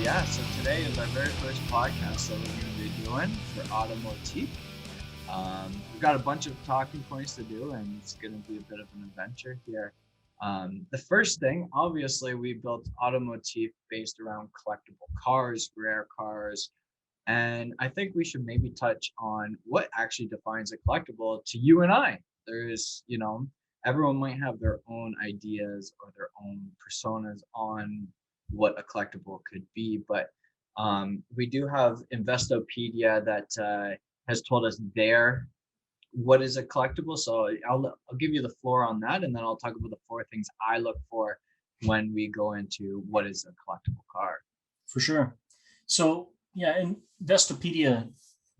So today is our very first podcast that we're going to be doing for Auto-Motif. We've got a bunch of talking points to do, and it's going to be a bit of an adventure here. The first thing, obviously, we built Auto-Motif based around collectible cars, rare cars, and I think we should maybe touch on what actually defines a collectible to you and I. Everyone might have their own ideas or their own personas on what a collectible could be, but we do have Investopedia that has told us what is a collectible. So I'll give you the floor on that, and then I'll talk about the four things I look for when we go into what is a collectible car. For sure. So yeah, and Investopedia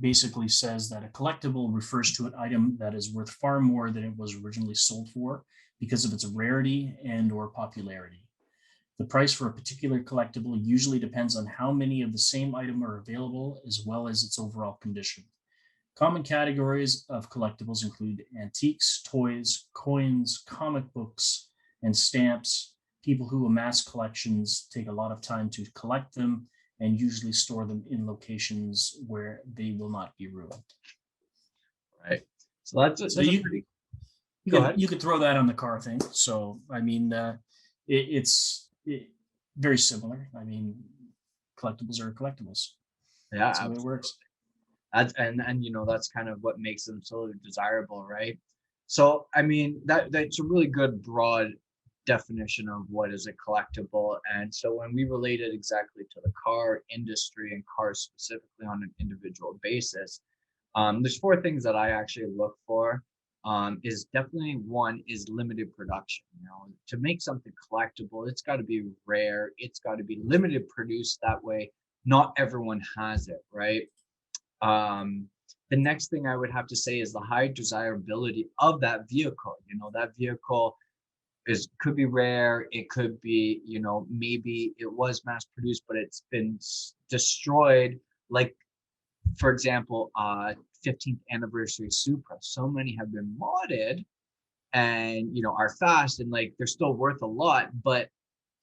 basically says that a collectible refers to an item that is worth far more than it was originally sold for because of its rarity and or popularity. The price for a particular collectible usually depends on how many of the same item are available, as well as its overall condition. Common categories of collectibles include antiques, toys, coins, comic books, and stamps. People who amass collections take a lot of time to collect them and usually store them in locations where they will not be ruined. Right. So that's So a you pretty. you Go could ahead. you could throw that on the car thing. So I mean, it's very similar. I mean, collectibles are collectibles. Yeah, That's the way it absolutely. works. And that's kind of what makes them so desirable, right? So I mean that's a really good broad definition of what is a collectible. And so when we relate it exactly to the car industry and cars specifically on an individual basis, there's four things that I actually look for. Is definitely one is limited production. To make something collectible, it's got to be rare. It's got to be limited produced. That way, not everyone has it, right? Um, the next thing I would have to say is the high desirability of that vehicle. That vehicle could be rare. It could be, maybe it was mass produced, but it's been destroyed. Like, for example, 15th anniversary Supra. So many have been modded and are fast and like they're still worth a lot, but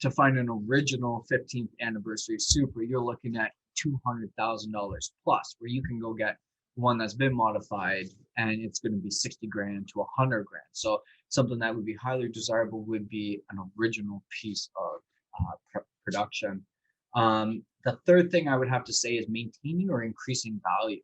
to find an original 15th anniversary Supra, you're looking at $200,000 plus, where you can go get one that's been modified and it's going to be 60 grand to 100 grand. So something that would be highly desirable would be an original piece of production. The third thing I would have to say is maintaining or increasing value,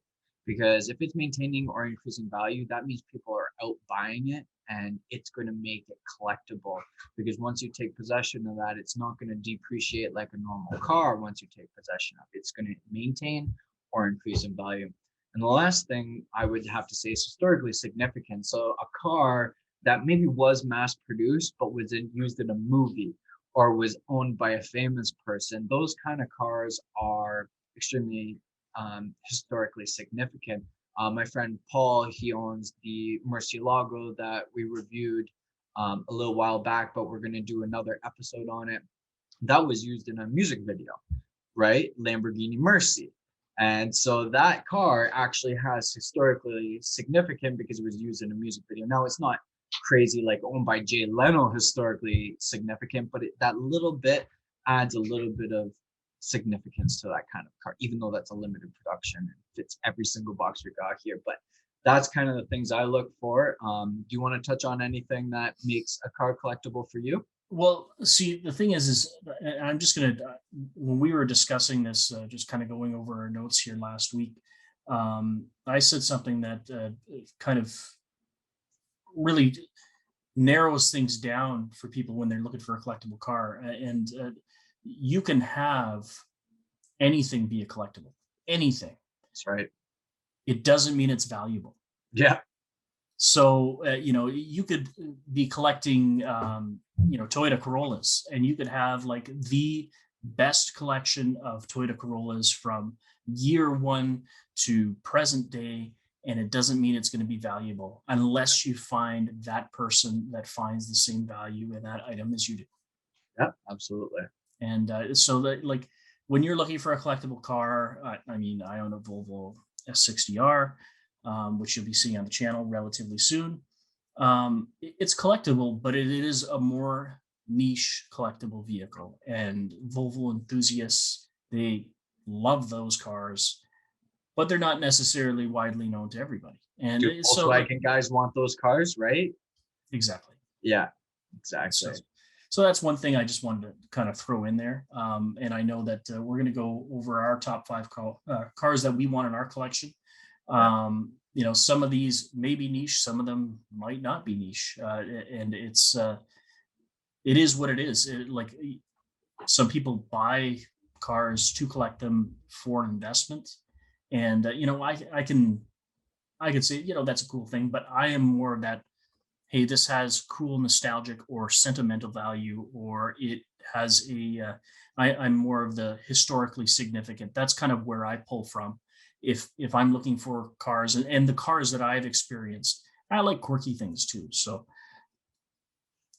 because if it's maintaining or increasing value, that means people are out buying it and it's going to make it collectible, because once you take possession of that, it's not going to depreciate like a normal car. Once you take possession of it, it's going to maintain or increase in value. And the last thing I would have to say is historically significant. So a car that maybe was mass produced but was used in a movie or was owned by a famous person, those kind of cars are extremely historically significant. My friend Paul, he owns the Murcielago that we reviewed a little while back, but we're going to do another episode on it. That was used in a music video, right? Lamborghini Mercy. And so that car actually has historically significant because it was used in a music video. Now it's not crazy like owned by Jay Leno historically significant, but that little bit adds a little bit of significance to that kind of car, even though that's a limited production and fits every single box we got here. But that's kind of the things I look for. Do you want to touch on anything that makes a car collectible for you? Well, see, the thing is I'm just going to, when we were discussing this, just kind of going over our notes here last week, I said something that kind of really narrows things down for people when they're looking for a collectible car. And you can have anything be a collectible, anything. That's right. It doesn't mean it's valuable. Yeah. So, you could be collecting, Toyota Corollas, and you could have like the best collection of Toyota Corollas from year one to present day. And it doesn't mean it's going to be valuable unless you find that person that finds the same value in that item as you do. Yeah, absolutely. And so that, like, when you're looking for a collectible car, I mean, I own a Volvo S60R, which you'll be seeing on the channel relatively soon. It's collectible, but it is a more niche collectible vehicle, and Volvo enthusiasts They love those cars, but they're not necessarily widely known to everybody. And Do so like, Volkswagen guys want those cars, right? exactly. Yeah, So, exactly. so that's one thing I just wanted to kind of throw in there. And I know that we're going to go over our top five cars that we want in our collection. Yeah. Some of these may be niche, some of them might not be niche, and it is what it is. Like some people buy cars to collect them for investment, and I can say that's a cool thing, but I am more of that. Hey, this has cool nostalgic or sentimental value, or it has I'm more of the historically significant. That's kind of where I pull from. If I'm looking for cars, and the cars that I've experienced, I like quirky things too. So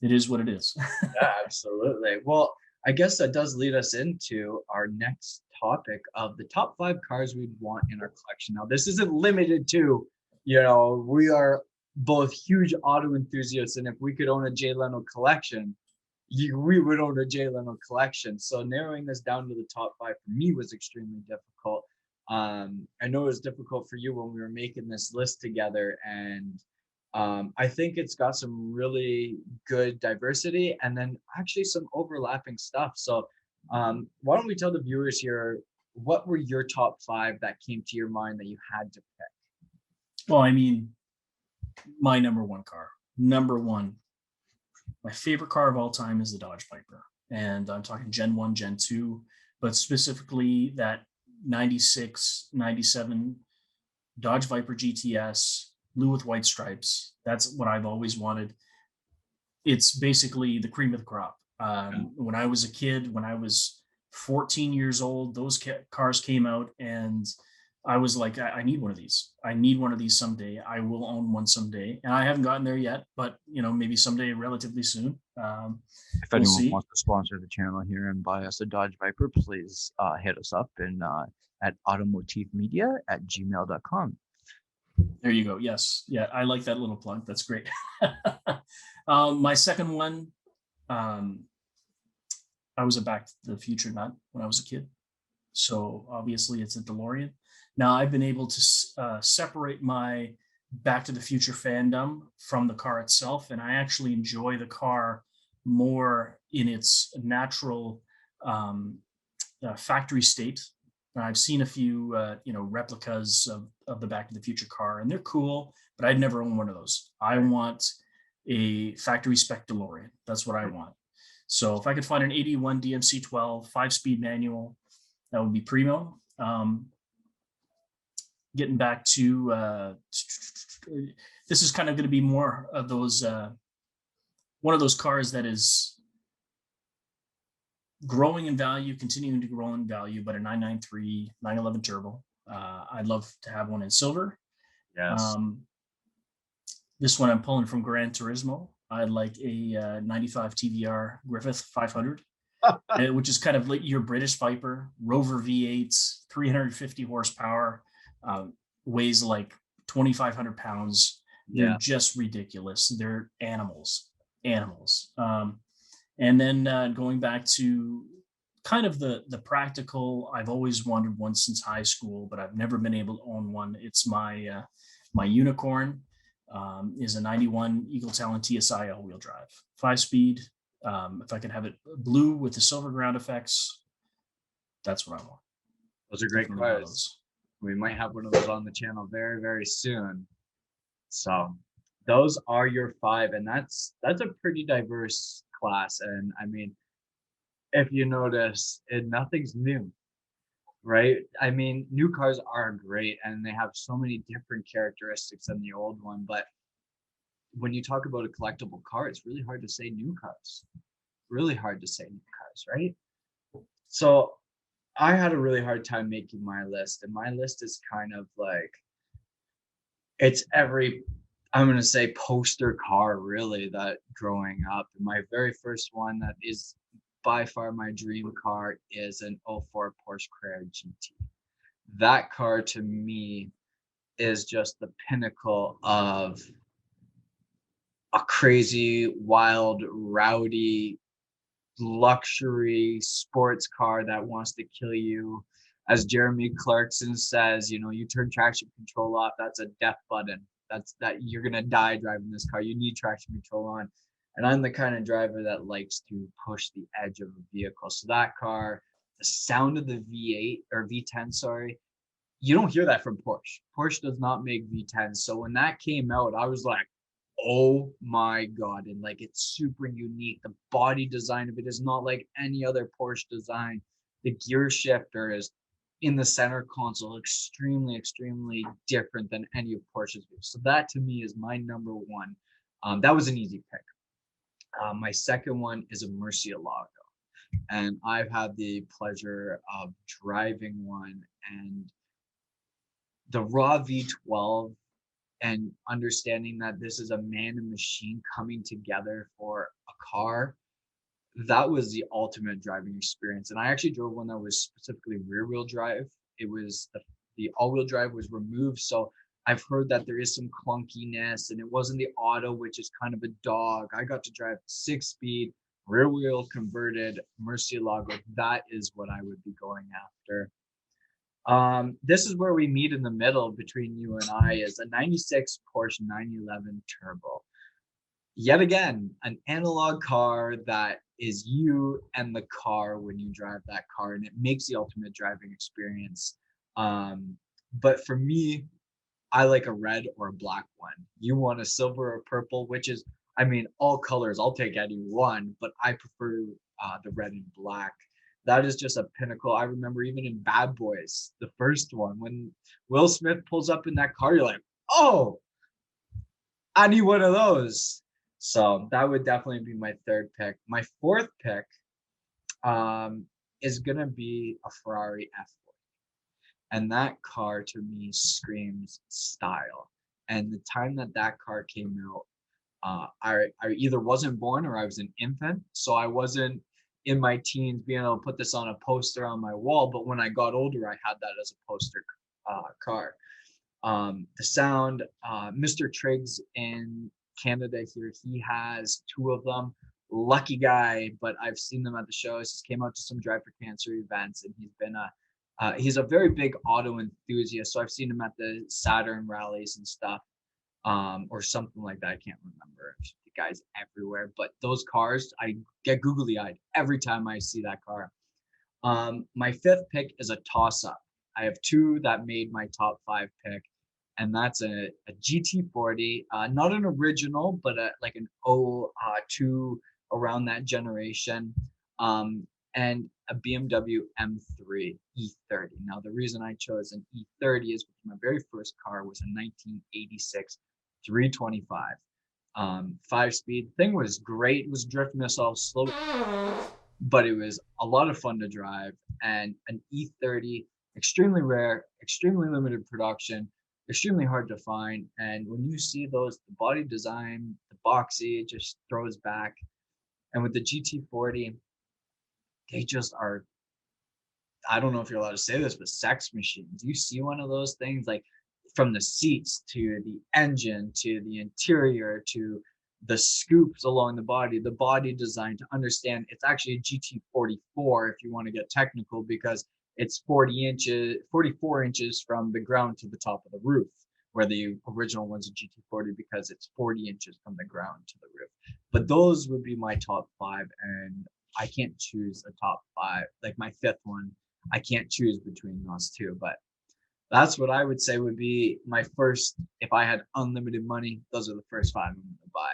it is what it is. Yeah, absolutely. Well, I guess that does lead us into our next topic of the top 5 cars we'd want in our collection. Now, this isn't limited to, we are both huge auto enthusiasts, and if we could own a Jay Leno collection, we would own a Jay Leno collection. So narrowing this down to the top 5 for me was extremely difficult. I know it was difficult for you when we were making this list together, and I think it's got some really good diversity and then actually some overlapping stuff. So why don't we tell the viewers here, what were your top 5 that came to your mind that you had to pick? Well, I mean, my number one car, number one, my favorite car of all time is the Dodge Viper. And I'm talking Gen 1, Gen 2, but specifically that 96, 97 Dodge Viper GTS, blue with white stripes. That's what I've always wanted. It's basically the cream of the crop. When I was a kid, when I was 14 years old, those cars came out, and I was like, I need one of these. I need one of these someday. I will own one someday. And I haven't gotten there yet, but maybe someday relatively soon. If We'll anyone see. wants to sponsor the channel here and buy us a Dodge Viper, please hit us up at automotifmedia@gmail.com. There you go. Yes. Yeah. I like that little plug. That's great. My second one, um, I was a Back to the Future nut when I was a kid. So obviously it's a DeLorean. Now I've been able to separate my Back to the Future fandom from the car itself, and I actually enjoy the car more in its natural factory state. I've seen a few, replicas of the Back to the Future car, and they're cool, but I'd never own one of those. I want a factory spec DeLorean. That's what I want. So if I could find an 81 DMC 12 5-speed manual, that would be primo. Getting back to this is kind of going to be more of those one of those cars that is growing in value, continuing to grow in value, but a 993 911 turbo. I'd love to have one in silver. Yes. This one I'm pulling from Gran Turismo. I'd like a 95 TVR Griffith 500. Which is kind of like your British Viper, Rover V8s, 350 horsepower, weighs like 2,500 pounds. They're just ridiculous. They're animals. And then going back to kind of the practical, I've always wanted one since high school, but I've never been able to own one. It's my unicorn. Is a 91 Eagle Talon TSI all-wheel drive, 5-speed. If I could have it blue with the silver ground effects, that's what I want. Those are great cars. We might have one of those on the channel very, very soon. So those are your 5, and that's a pretty diverse class. And I mean, if you notice, nothing's new, right? I mean, new cars are great, and they have so many different characteristics than the old one, but when you talk about a collectible car, it's really hard to say new cars. Really hard to say new cars, right? So I had a really hard time making my list, and my list is kind of like, it's every, I'm going to say, poster car really that growing up. And my very first one that is by far my dream car is an '04 Porsche Carrera GT. That car to me is just the pinnacle of a crazy, wild, rowdy luxury sports car that wants to kill you. As Jeremy Clarkson says, you turn traction control off, that's a death button. That you're gonna die driving this car. You need traction control on. And I'm the kind of driver that likes to push the edge of a vehicle. So that car, the sound of the V8 or V10, sorry, you don't hear that from Porsche. Porsche does not make V10. So when that came out, I was like, oh my God. And like, it's super unique. The body design of it is not like any other Porsche design. The gear shifter is in the center console, extremely, extremely different than any of Porsche's. So that to me is my number one. That was an easy pick. My second one is a Murcielago. And I've had the pleasure of driving one, and the raw V12 and understanding that this is a man and machine coming together for a car, that was the ultimate driving experience. And I actually drove one that was specifically rear wheel drive. It was the all wheel drive was removed. So I've heard that there is some clunkiness, and it wasn't the auto, which is kind of a dog. I got to drive 6-speed rear wheel converted Murcielago. That is what I would be going after. This is where we meet in the middle between you and I, is a 96 Porsche 911 Turbo. Yet again, an analog car that is you and the car when you drive that car, and it makes the ultimate driving experience. But for me, I like a red or a black one. You want a silver or purple, which is, I mean, all colors. I'll take any one, but I prefer the red and black. That is just a pinnacle. I remember even in Bad Boys, the first one, when Will Smith pulls up in that car, you're like, oh, I need one of those. So that would definitely be my third pick. My fourth pick is going to be a Ferrari F40. And that car to me screams style. And the time that car came out, I either wasn't born or I was an infant. So I wasn't in my teens being able to put this on a poster on my wall. But when I got older, I had that as a poster car. The sound, Mr. Triggs in Canada here, he has 2 of them. Lucky guy, but I've seen them at the shows. He's came out to some Drive for Cancer events, and he's a very big auto enthusiast. So I've seen him at the Saturn rallies and stuff, or something like that. I can't remember. The guy's everywhere. But those cars, I get googly-eyed every time I see that car. My fifth pick is a toss-up. I have 2 that made my top 5 pick, and that's a GT40, not an original, but like an 02 around that generation, and a BMW M3 E30. Now, the reason I chose an E30 is because my very first car was a 1986 325. 5-speed. Thing was great. It was drift missile, slow, but it was a lot of fun to drive. And an E30, extremely rare, extremely limited production, extremely hard to find. And when you see those, the body design, the boxy, it just throws back. And with the GT40, they just are, I don't know if you're allowed to say this, but sex machines. You see one of those things, like from the seats to the engine to the interior to the scoops along the body design, to understand it's actually a GT44 if you want to get technical, because it's 44 inches from the ground to the top of the roof, where the original one's a GT40 because it's 40 inches from the ground to the roof. But those would be my top 5, and I can't choose a top 5. Like my fifth one, I can't choose between those 2, but that's what I would say would be my first. If I had unlimited money, those are the first 5 I'm going to buy.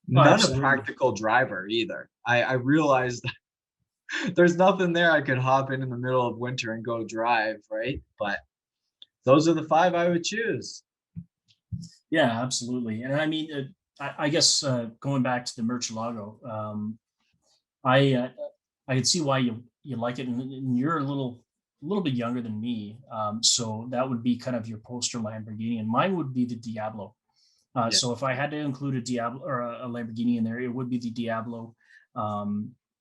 Not a practical driver either. I realized that there's nothing there I could hop in the middle of winter and go drive, right? But those are the 5 I would choose. Yeah, absolutely. And I mean, I guess going back to the Murcielago, I could see why you like it, and you're a little bit younger than me, so that would be kind of your poster Lamborghini, and mine would be the Diablo. Yeah. So if I had to include a Diablo or a Lamborghini in there, it would be the Diablo.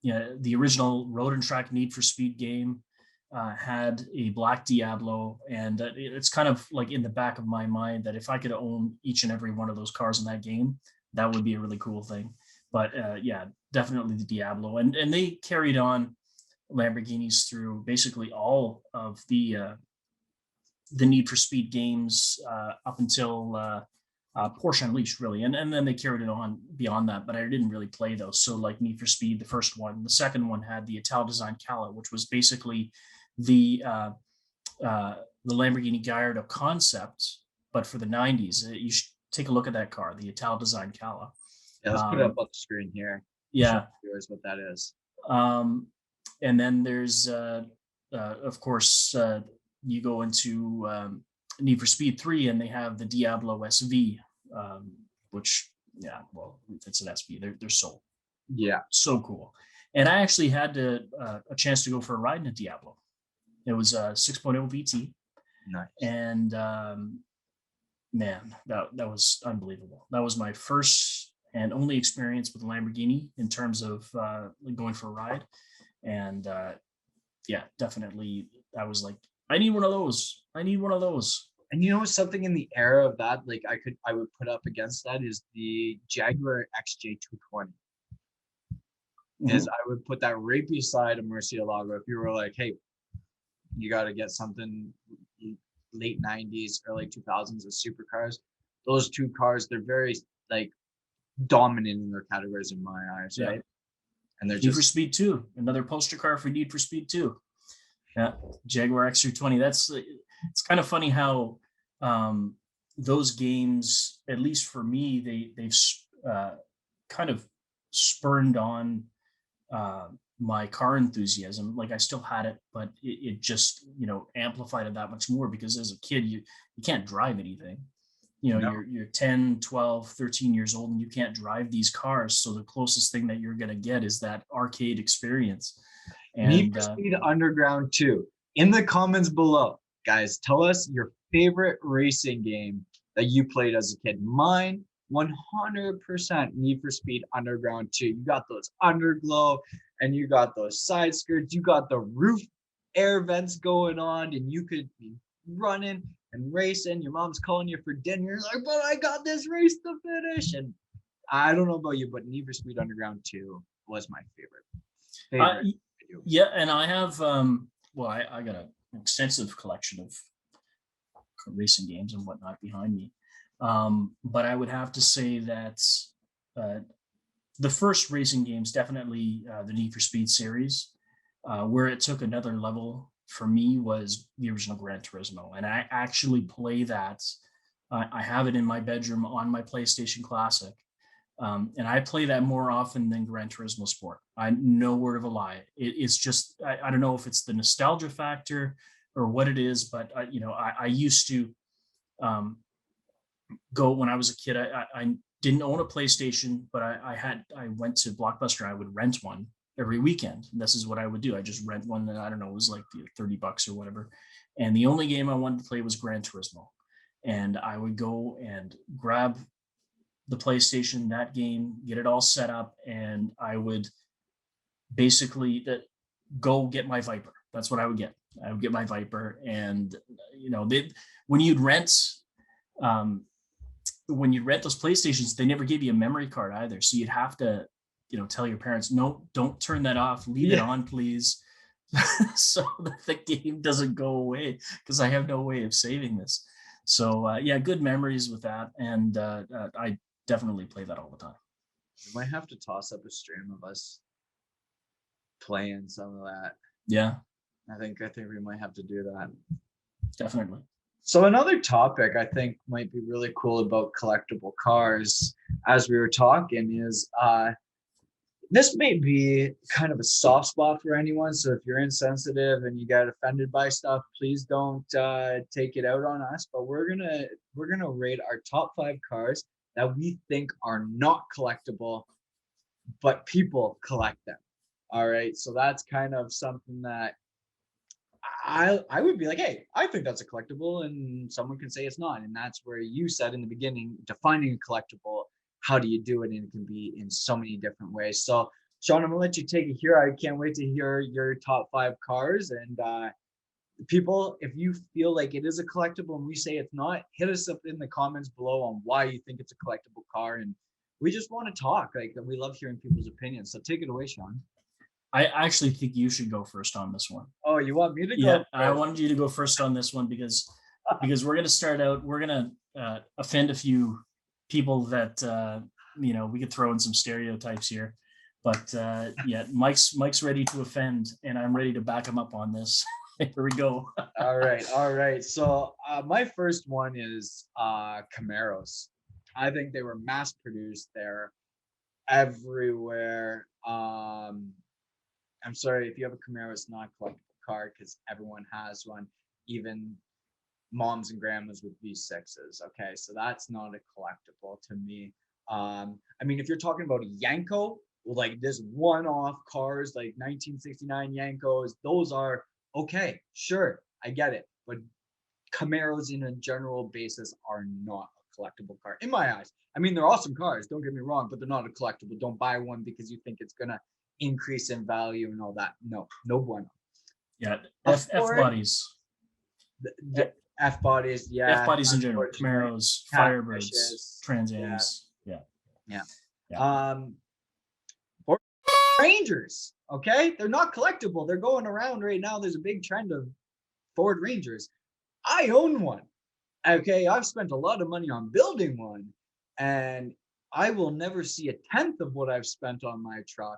Yeah, the original Road and Track Need for Speed game had a black Diablo, and it's kind of like in the back of my mind that if I could own each and every one of those cars in that game, that would be a really cool thing. But yeah, definitely the Diablo, and they carried on Lamborghinis through basically all of the Need for Speed games up until Porsche Unleashed, really, and then they carried it on beyond that. But I didn't really play those. So like Need for Speed, the first one, the second one had the Ital Design Cala, which was basically the the Lamborghini Gallardo concept, but for the '90s. You should take a look at that car, the Ital Design Cala. Yeah, let's put it up on the screen here. Show Yeah. viewers what that is. And then there's, of course, you go into Need for Speed 3, and they have the Diablo SV, which, yeah, well, it's an SV. They're so cool. And I actually had a chance to go for a ride in a Diablo. It was a 6.0 VT. Nice. And man, that was unbelievable. That was my first and only experience with a Lamborghini in terms of going for a ride. And yeah, definitely, I was like, I need one of those. I need one of those. And you know, something in the era of that, like I would put up against that is the Jaguar XJ220. Is I would put that right beside a Murcielago. If you were like, hey, you got to get something late 90s, early 2000s of supercars. Those two cars, they're very like dominant in their categories in my eyes, Yeah. right? And they're Need for Speed 2, another poster car for Need for Speed 2. Yeah, Jaguar XJ220. It's kind of funny how those games, at least for me, they've kind of spurned on my car enthusiasm. Like I still had it, but it just, amplified it that much more, because as a kid, you can't drive anything. No. You're 10, 12, 13 years old, and you can't drive these cars. So the closest thing that you're going to get is that arcade experience. And Need for Speed Underground 2. In the comments below, guys, tell us your favorite racing game that you played as a kid. Mine, 100% Need for Speed Underground 2. You got those underglow, and you got those side skirts. You got the roof air vents going on, and you could be running and racing. Your mom's calling you for dinner. You're like, but I got this race to finish. And I don't know about you, but Need for Speed Underground 2 was my favorite. Yeah, and I have I got an extensive collection of racing games and whatnot behind me. But I would have to say that the first racing games, definitely the Need for Speed series. Where it took another level for me was the original Gran Turismo. And I actually play that. I have it in my bedroom on my PlayStation Classic. And I play that more often than Gran Turismo Sport. No word of a lie. It's just, I don't know if it's the nostalgia factor or what it is, but I used to go when I was a kid. I didn't own a PlayStation, but I went to Blockbuster. I would rent one every weekend. And this is what I would do. I just rent one, and I don't know, it was like $30 or whatever. And the only game I wanted to play was Gran Turismo. And I would go and grab the PlayStation, that game, get it all set up, and I would basically go get my Viper. That's what I would get. I would get my Viper, and when you'd rent those PlayStations, they never gave you a memory card either. So you'd have to, tell your parents, no, don't turn that off. Leave it on, please. So that the game doesn't go away, because I have no way of saving this. So good memories with that. And I definitely play that all the time. We might have to toss up a stream of us playing some of that. Yeah. I think we might have to do that. Definitely. So another topic I think might be really cool about collectible cars, as we were talking, is this may be kind of a soft spot for anyone. So if you're insensitive and you get offended by stuff, please don't take it out on us. But we're gonna rate our top 5 cars that we think are not collectible, but people collect them. All right. So that's kind of something that I would be like, hey, I think that's a collectible, and someone can say it's not. And that's where you said in the beginning, defining a collectible, how do you do it? And it can be in so many different ways. So Sean, I'm gonna let you take it here. I can't wait to hear your top 5 cars. And people, if you feel like it is a collectible and we say it's not, hit us up in the comments below on why you think it's a collectible car, and we just want to talk. Like, we love hearing people's opinions. So take it away, Sean. I actually think you should go first on this one. Oh, you want me to go Yeah, first? I wanted you to go first on this one because we're going to start out. We're going to offend a few people that we could throw in some stereotypes here, but yeah, Mike's ready to offend, and I'm ready to back him up on this. Here we go. All right. So my first one is Camaros. I think they were mass produced. They're everywhere. I'm sorry if you have a Camaro, it's not a collectible car because everyone has one, even moms and grandmas with V6s. Okay, so that's not a collectible to me. I mean, if you're talking about a Yanko, like this one-off cars, like 1969 Yankos, those are okay. Sure, I get it, but Camaros in a general basis are not a collectible car in my eyes. I mean, they're awesome cars, don't get me wrong, but they're not a collectible. Don't buy one because you think it's gonna increase in value and all that. No bueno. Yeah, F bodies. The F bodies, yeah. F bodies in general, Camaros, Firebirds, Trans Ams. Yeah. Ford Rangers, okay? They're not collectible. They're going around right now. There's a big trend of Ford Rangers. I own one. Okay, I've spent a lot of money on building one, and I will never see a tenth of what I've spent on my truck.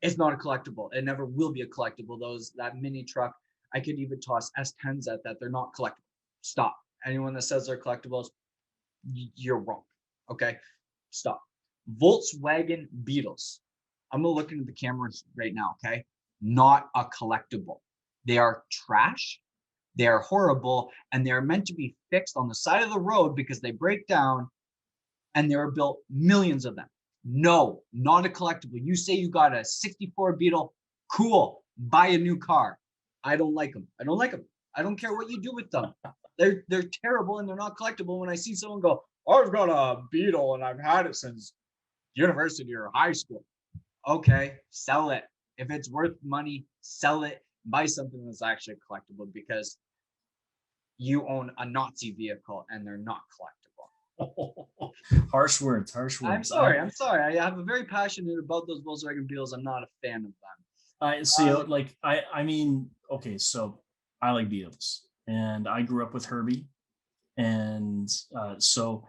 It's not a collectible. It never will be a collectible. That mini truck, I could even toss S10s at that. They're not collectible. Stop. Anyone that says they're collectibles, you're wrong. Okay, stop. Volkswagen Beetles. I'm gonna look into the cameras right now. Okay, not a collectible. They are trash. They are horrible, and they are meant to be fixed on the side of the road because they break down, and they were built millions of them. No, not a collectible. You say you got a 64 Beetle, cool, buy a new car. I don't like them. I don't like them. I don't care what you do with them. They're terrible and they're not collectible. When I see someone go, I've got a Beetle and I've had it since university or high school. Okay, sell it. If it's worth money, sell it. Buy something that's actually collectible because you own a Nazi vehicle and they're not collectible. Harsh words. I'm sorry. I have a very passionate about those Volkswagen Beetles. I'm not a fan of them. I see. I mean, okay, so I like Beetles, and I grew up with Herbie, and so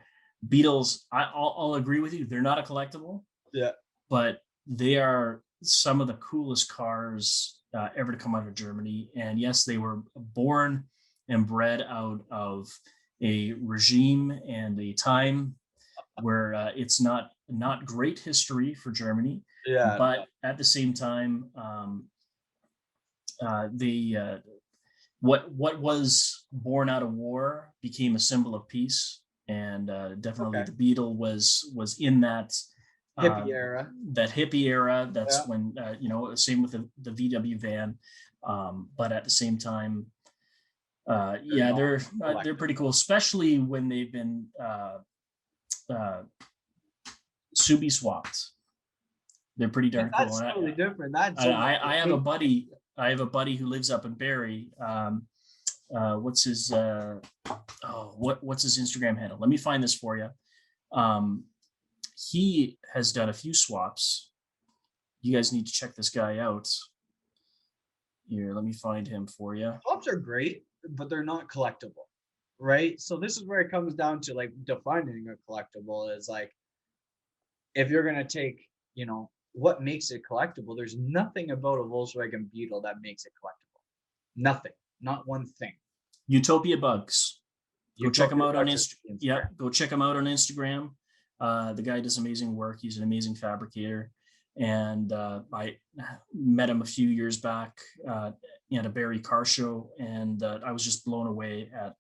Beetles. I'll agree with you. They're not a collectible. Yeah, but they are some of the coolest cars ever to come out of Germany. And yes, they were born and bred out of a regime and a time where it's not great history for Germany. Yeah. But at the same time, what was born out of war became a symbol of peace, and definitely the Beetle was in that hippie era. That hippie era. That's when same with the VW van, but at the same time, they're pretty cool, especially when they've been Subi swapped. They're pretty darn cool. That's totally different. I have a buddy. Who lives up in Barrie. What's his what's his Instagram handle? Let me find this for you. He has done a few swaps. You guys need to check this guy out. Here, let me find him for you. Swaps are great, but they're not collectible, right? So this is where it comes down to like defining a collectible is like, if you're gonna take, what makes it collectible? There's nothing about a Volkswagen Beetle that makes it collectible. Nothing, not one thing. Utopia Bugs. Go check him out on Instagram. Yeah, go check him out on Instagram. The guy does amazing work. He's an amazing fabricator. And I met him a few years back at a Barrie car show, and I was just blown away at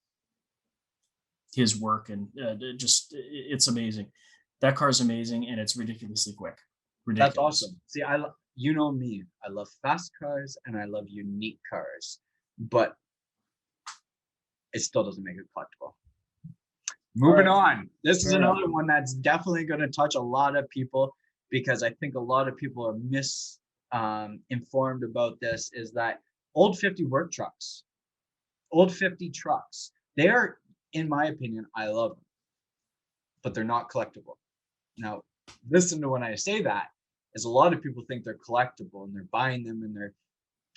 his work. And it's amazing. That car is amazing, and it's ridiculously quick. Ridiculous. That's awesome. See, you know me. I love fast cars and I love unique cars, but it still doesn't make it collectible. Moving on. This is another one that's definitely going to touch a lot of people because I think a lot of people are misinformed about this. Is that old 50 work trucks, old 50 trucks? They are, in my opinion, I love them. but they're not collectible. Now, listen to when I say that, is a lot of people think they're collectible and they're buying them and they're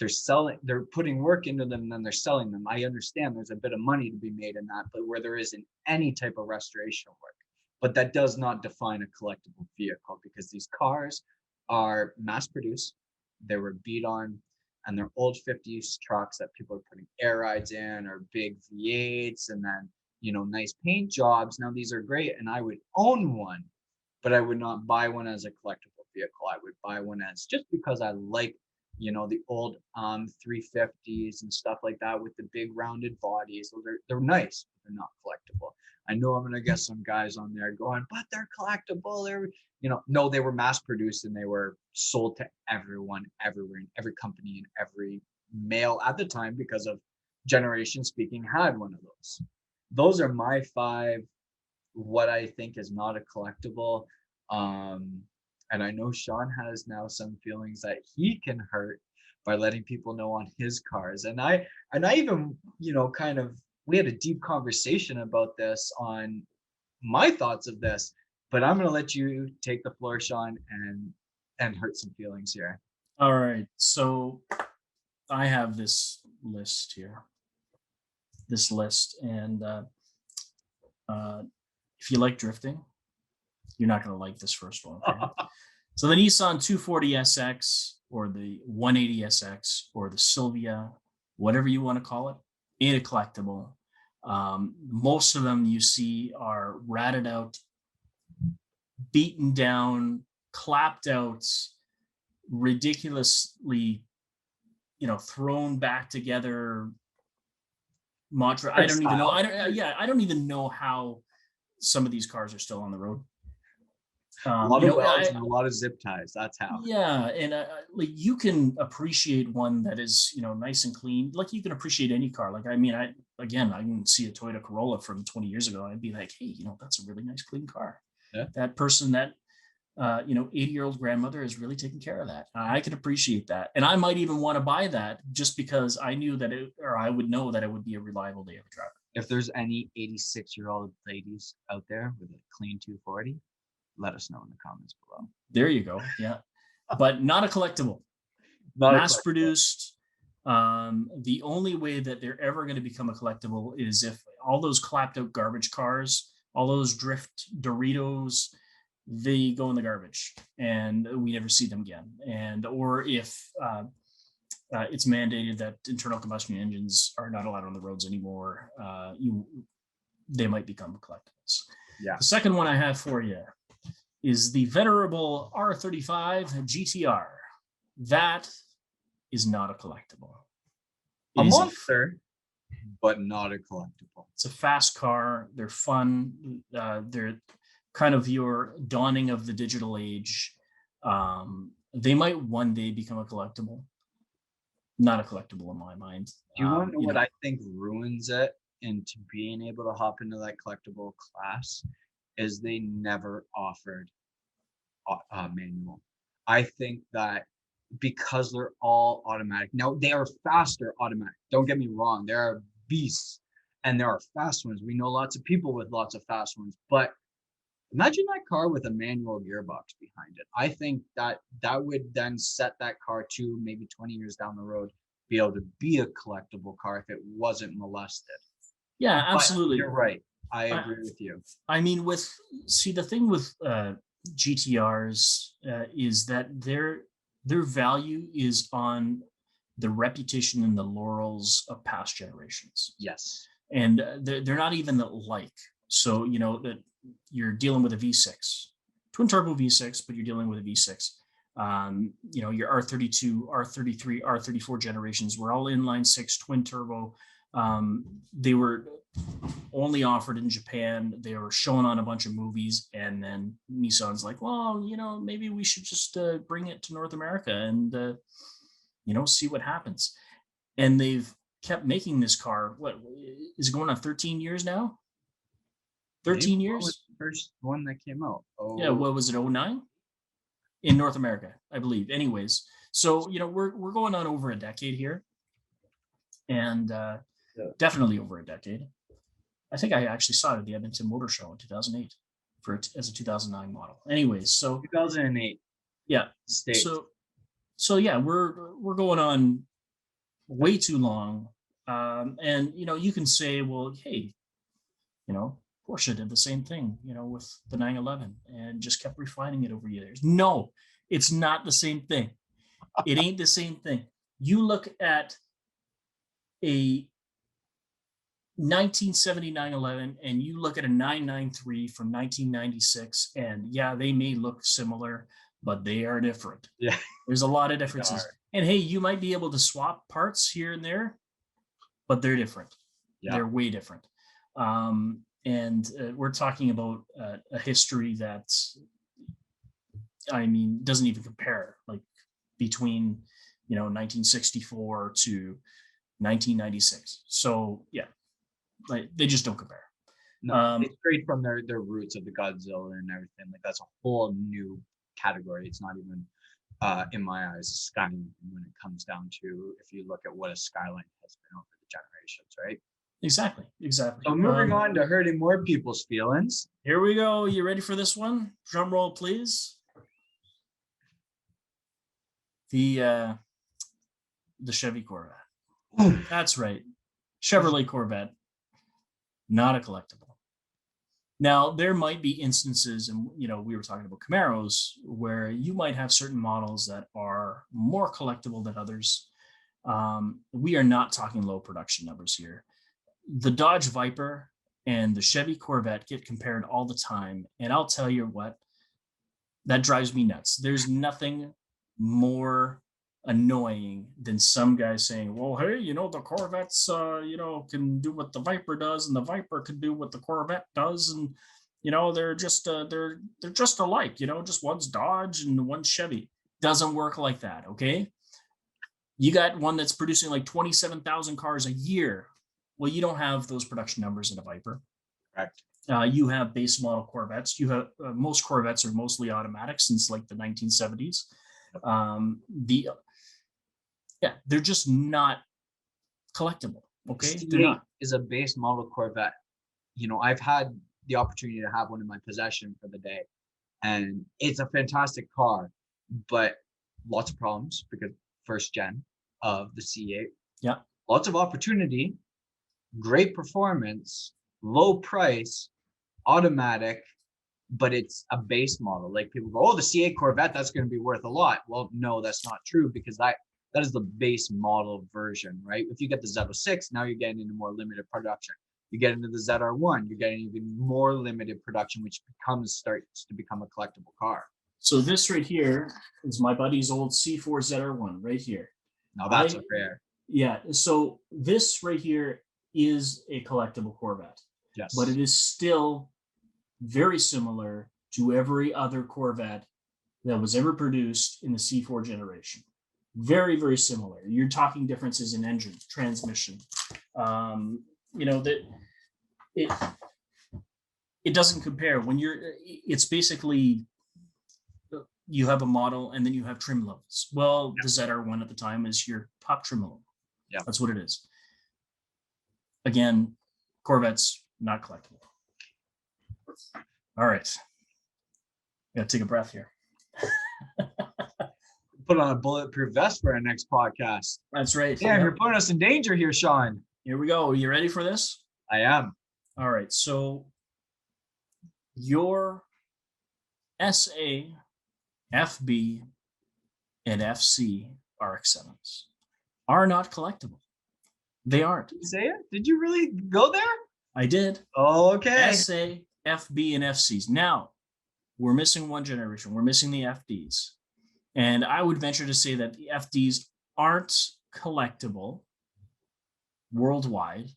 selling, they're putting work into them and then they're selling them. I understand there's a bit of money to be made in that, but where there isn't any type of restoration work. But that does not define a collectible vehicle, because these cars are mass produced, they were beat on, and they're old 50s trucks that people are putting air rides in, or big V8s, and then, nice paint jobs. Now, these are great, and I would own one, but I would not buy one as a collectible vehicle. I would buy one as just because I like, the old 350s and stuff like that with the big rounded bodies. So they're nice, but they're not collectible. I know I'm gonna get some guys on there going, but they're collectible. No, they were mass produced and they were sold to everyone, everywhere, in every company, and every male at the time, because of generation speaking, had one of those. Those are my 5, what I think is not a collectible. And I know Sean has now some feelings that he can hurt by letting people know on his cars. And I even, kind of, we had a deep conversation about this on my thoughts of this, but I'm going to let you take the floor, Sean, and hurt some feelings here. All right. So I have this list here, and if you like drifting, you're not going to like this first one. Okay? So the Nissan 240SX, or the 180SX, or the Sylvia, whatever you want to call it, ain't a collectible. Most of them you see are ratted out, beaten down, clapped out, ridiculously, thrown back together. I don't even know. I don't even know how some of these cars are still on the road. A lot of welds and a lot of zip ties. That's how. Yeah, and like, you can appreciate one that is, nice and clean. Like, you can appreciate any car. Like, I mean, I can see a Toyota Corolla from 20 years ago. I'd be like, hey, that's a really nice, clean car. Yeah. That person, that 80-year-old grandmother is really taking care of that. I can appreciate that, and I might even want to buy that just because I knew that I would know that it would be a reliable daily driver. If there's any 86-year-old ladies out there with a clean 240, let us know in the comments below. There you go. Yeah, but not a collectible. Mass produced. The only way that they're ever going to become a collectible is if all those clapped out garbage cars, all those drift Doritos, they go in the garbage and we never see them again. Or if it's mandated that internal combustion engines are not allowed on the roads anymore, they might become collectibles. Yeah. The second one I have for you is the venerable R35 GTR. That is not a collectible. A monster, but not a collectible. It's a fast car. They're fun. They're kind of your dawning of the digital age. They might one day become a collectible. Not a collectible in my mind. Do you want to know what I think ruins it into being able to hop into that collectible class? Is they never offered manual. I think that because they're all automatic. Now, they are faster automatic. Don't get me wrong. There are beasts and there are fast ones. We know lots of people with lots of fast ones, but imagine that car with a manual gearbox behind it. I think that would then set that car to maybe 20 years down the road, be able to be a collectible car if it wasn't molested. Yeah, absolutely. But you're right. I agree with you. I mean, the thing with GTRs is that their value is on the reputation and the laurels of past generations. Yes. And they're not even like. So, that you're dealing with a V6, twin turbo V6, but you're dealing with a V6. Your R32, R33, R34 generations were all inline 6 twin turbo. They were only offered in Japan. They were shown on a bunch of movies, and then Nissan's like, well, maybe we should just bring it to North America and see what happens. And they've kept making this car. What is it going on 13 years now? 13 years? What was the first one that came out? Yeah, what was it, 09? In North America, I believe. Anyways, so we're going on over a decade here, and definitely over a decade. I think I actually saw it at the Edmonton Motor Show in 2008. for it as a 2009 model. Anyways, so 2008 yeah, States. so yeah, we're going on way too long. And you can say, well, hey, Porsche did the same thing, with the 911 and just kept refining it over years. No, it's not the same thing. It ain't the same thing. You look at a 1979 11 and you look at a 993 from 1996, and yeah, they may look similar, but they are different. Yeah. There's a lot of differences. And hey, you might be able to swap parts here and there, but they're different. Yeah. They're way different. And we're talking about a history that, doesn't even compare, like between, 1964 to 1996. So yeah, like they just don't compare. No, it's straight from their roots of the Godzilla and everything. Like that's a whole new category. It's not even, in my eyes, a Skyline when it comes down to, if you look at what a Skyline has been over the generations, right? Exactly. So moving on to hurting more people's feelings. Here we go. You ready for this one? Drum roll, please. The Chevy Corvette. That's right. Chevrolet Corvette, not a collectible. Now, there might be instances, and we were talking about Camaros, where you might have certain models that are more collectible than others. We are not talking low production numbers here. The Dodge Viper and the Chevy Corvette get compared all the time, and I'll tell you what, that drives me nuts. There's nothing more annoying than some guy saying, well, hey, the Corvettes can do what the Viper does, and the Viper can do what the Corvette does, and they're just alike, just one's Dodge and one's Chevy. Doesn't work like that. Okay, you got one that's producing like 27,000 cars a year. Well, you don't have those production numbers in a Viper. Correct. You have base model Corvettes. You have most Corvettes are mostly automatic since like the 1970s. They're just not collectible. Okay, they're not. Is a base model Corvette. I've had the opportunity to have one in my possession for the day, and it's a fantastic car, but lots of problems because first gen of the C8. Yeah. Lots of opportunity, great performance, low price, automatic, but it's a base model. Like people go, oh, the C8 Corvette, that's going to be worth a lot. Well, no, that's not true, because that is the base model version, right? If you get the Z06, now you're getting into more limited production. You get into the ZR1, you're getting even more limited production, which starts to become a collectible car. So this right here is my buddy's old C4 ZR1 right here. Now that's a rare. Yeah. So this right here is a collectible Corvette. Yes. But it is still very similar to every other Corvette that was ever produced in the C4 generation. Very, very similar. You're talking differences in engine, transmission. That it doesn't compare. It's basically, you have a model and then you have trim levels. Well, the ZR1 at the time is your top trim level. Yeah, that's what it is. Again, Corvettes not collectible. All right, gotta take a breath here. Put on a bulletproof vest for our next podcast. That's right. Yeah, you're putting us in danger here, Sean. Here we go. You ready for this? I am. All right. So your SA, FB, and FC RX-7s are not collectible. They aren't. Did you say it? Did you really go there? I did. Oh, okay. SA, FB, and FCs. Now, we're missing one generation. We're missing the FDs. And I would venture to say that the FDs aren't collectible worldwide,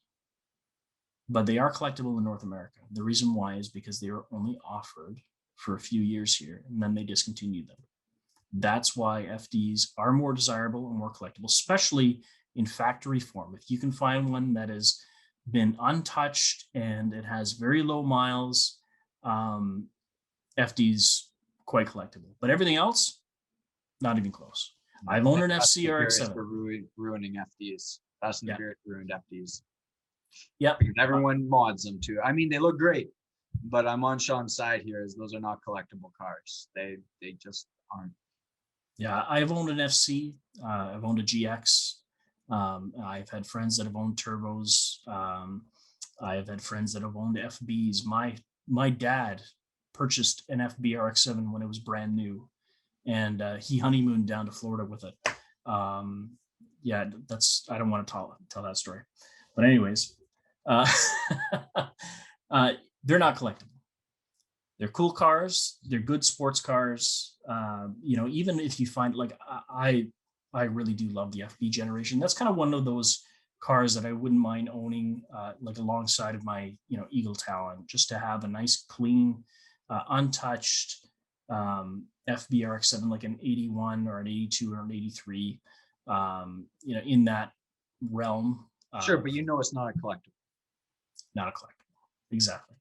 but they are collectible in North America. The reason why is because they were only offered for a few years here, and then they discontinued them. That's why FDs are more desirable and more collectible, especially in factory form. If you can find one that has been untouched and it has very low miles, FDs quite collectible. But everything else, not even close. I've owned an FC RX-7. For ruining FDs. Fast and Furious ruined FDs. Yep. Because everyone mods them too. I mean, they look great. but I'm on Sean's side here, as those are not collectible cars. They just aren't. Yeah, I've owned an FC. I've owned a GX. I've had friends that have owned turbos. I have had friends that have owned FBs. My dad purchased an FB RX-7 when it was brand new, and he honeymooned down to Florida with it. Yeah, I don't want to tell that story, but anyways, uh, they're not collectible. They're cool cars. They're good sports cars. Even if you find like I really do love the FB generation. That's kind of one of those cars that I wouldn't mind owning, like alongside of my Eagle Talon, just to have a nice, clean, untouched FB RX-7, like an 81 or an 82 or an 83. In that realm. Sure, but it's not a collectible. Not a collectible, exactly.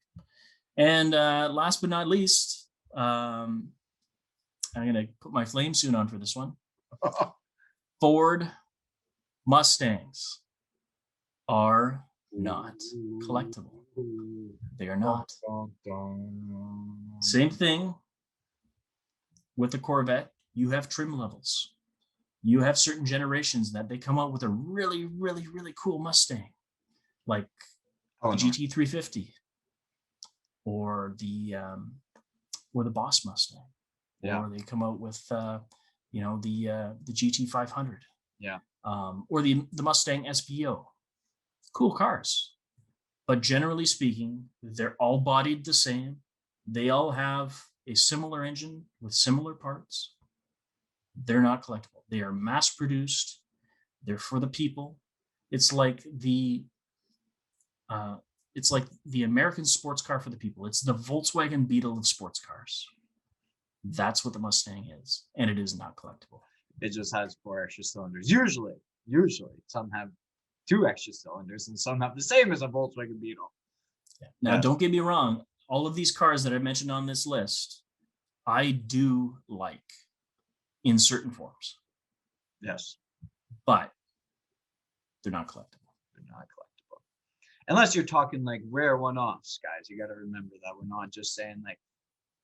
And last but not least, I'm going to put my flame suit on for this one. Ford Mustangs are not collectible. They are not. Same thing with the Corvette. You have trim levels. You have certain generations that they come out with a really, really, really cool Mustang, like the GT350 or the Boss Mustang. Yeah. Or they come out with the GT500. Yeah. Or the Mustang SBO. Cool cars. But generally speaking, they're all bodied the same. They all have a similar engine with similar parts. They're not collectible. They are mass produced. They're for the people. It's like the American sports car for the people. It's the Volkswagen Beetle of sports cars. That's what the Mustang is, and it is not collectible. It just has 4 extra cylinders. Usually, some have 2 extra cylinders, and some have the same as a Volkswagen Beetle. Yeah. Now, Don't get me wrong. All of these cars that I mentioned on this list, I do like in certain forms. Yes. But they're not collectible. They're not collectible. Unless you're talking like rare one-offs, guys. You got to remember that we're not just saying like,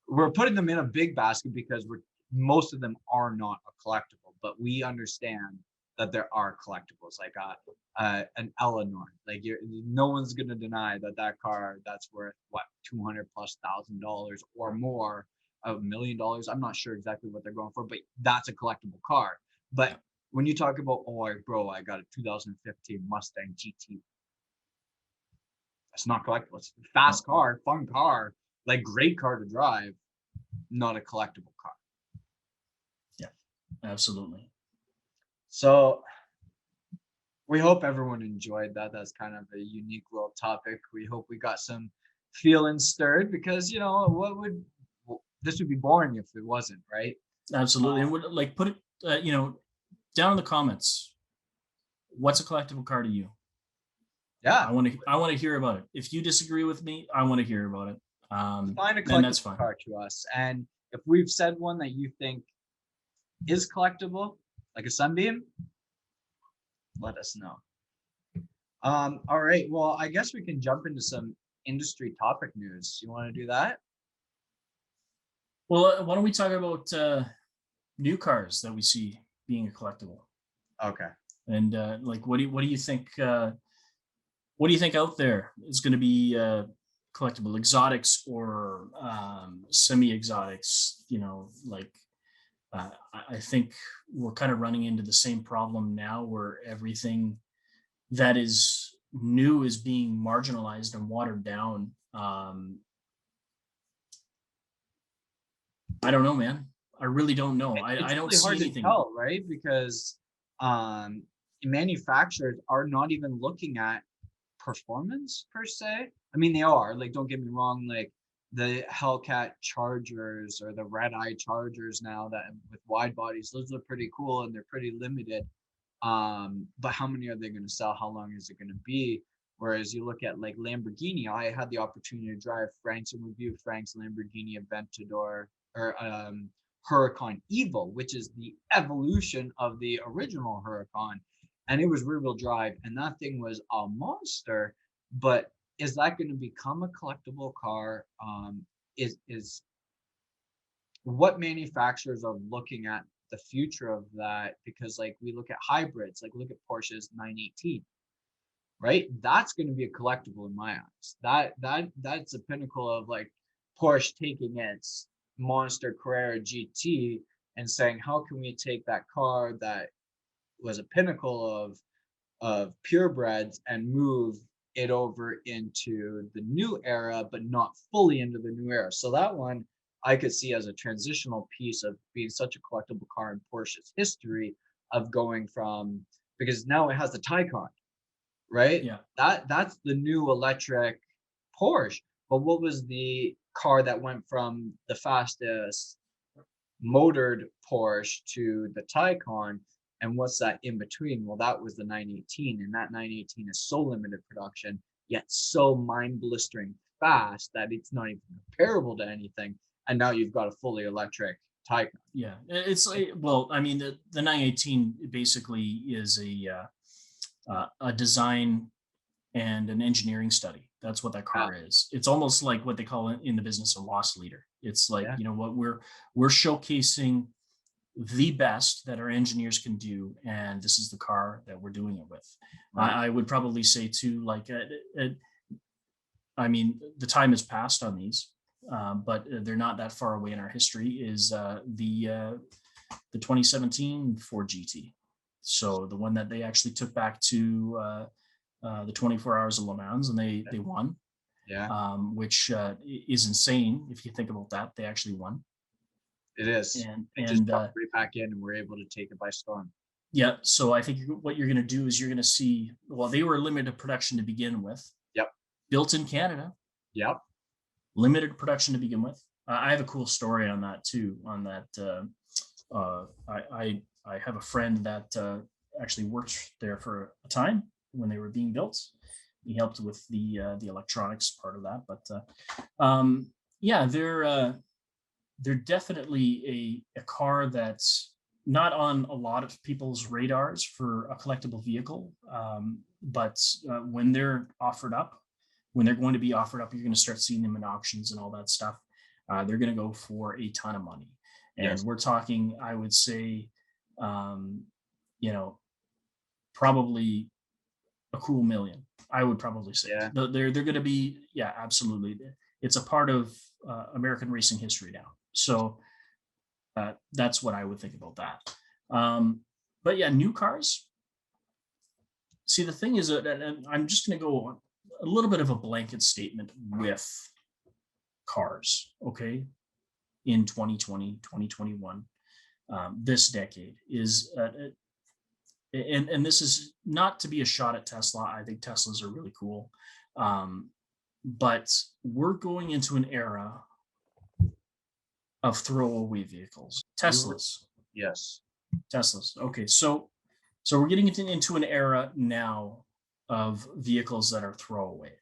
we're putting them in a big basket because most of them are not a collectible, but we understand that there are collectibles, like an Eleanor. Like no one's gonna deny that car that's worth what $200,000+ or more, $1 million. I'm not sure exactly what they're going for, but that's a collectible car. But when you talk about, I got a 2015 Mustang GT, that's not collectible. It's a fast car, fun car, like great car to drive, not a collectible car. Yeah, absolutely. So we hope everyone enjoyed that. That's kind of a unique little topic. We hope we got some feelings stirred, because this would be boring if it wasn't, right? Absolutely. And would put it down in the comments. What's a collectible car to you? Yeah, I want to hear about it. If you disagree with me, I want to hear about it. Find a collectible car to us, and if we've said one that you think is collectible, like a Sunbeam, let us know. All right, well, I guess we can jump into some industry topic news. You want to do that? Well, why don't we talk about new cars that we see being a collectible? Okay. And what do you think? What do you think out there is going to be collectible, exotics or semi-exotics? I think we're kind of running into the same problem now, where everything that is new is being marginalized and watered down. I don't know, man. I really don't know. I don't see anything. To tell, right? Because manufacturers are not even looking at performance per se. I mean, they are, like, don't get me wrong, like the Hellcat Chargers or the Red Eye Chargers now that with wide bodies, those are pretty cool and they're pretty limited. But how many are they going to sell? How long is it going to be? Whereas you look at like Lamborghini, I had the opportunity to drive Frank's Lamborghini Aventador, or Huracan Evo, which is the evolution of the original Huracan, and it was rear-wheel drive, and that thing was a monster. But is that going to become a collectible car? Is what manufacturers are looking at the future of that? Because like we look at hybrids, like look at Porsche's 918, right? That's going to be a collectible in my eyes. That's a pinnacle of like Porsche taking its monster Carrera GT and saying, how can we take that car that was a pinnacle of purebreds and move it over into the new era, but not fully into the new era. So that one I could see as a transitional piece of being such a collectible car in Porsche's history of going from, because now it has the Taycan, right? Yeah. That's the new electric Porsche. But what was the car that went from the fastest motored Porsche to the Taycan? And what's that in between? Well, that was the 918, and that 918 is so limited production, yet so mind-blistering fast that it's not even comparable to anything. And now you've got a fully electric Taycan. Yeah, it's well, I mean, the 918 basically is a design and an engineering study. That's what that Yeah, car is. It's almost like what they call it in the business a loss leader. It's like, yeah, you know what, we're showcasing the best that our engineers can do, and this is the car that we're doing it with. right. I would probably say too, like, I mean, the time has passed on these, but they're not that far away in our history. Is the 2017 Ford GT. So the one that they actually took back to the 24 Hours of Le Mans, and they won, Yeah, which is insane if you think about that. They actually won, it is. and It just popped right back in, and we're able to take it by storm. yeah. So I think what you're going to do is you're going to see. Well, they were limited production to begin with, Yep, built in Canada, yep. limited production to begin with. I have a cool story on that too. On that, I have a friend that actually worked there for a time when they were being built. He helped with the electronics part of that, but yeah, they're definitely a car that's not on a lot of people's radars for a collectible vehicle. But when they're offered up, when they're going to be offered up, you're going to start seeing them in auctions and all that stuff. They're going to go for a ton of money. And Yes. we're talking, I would say, um, you know, probably a cool million. I would probably say Yeah. they're going to be, yeah, absolutely. It's a part of American racing history now. So that's what I would think about that. But yeah, new cars. See, the thing is that, and I'm just going to go on a little bit of a blanket statement with cars, okay, in 2020, 2021, this decade is, and this is not to be a shot at Tesla. I think Teslas are really cool. But we're going into an era of throwaway vehicles. Yes. Teslas. Okay, so we're getting into an era now of vehicles that are throwaway.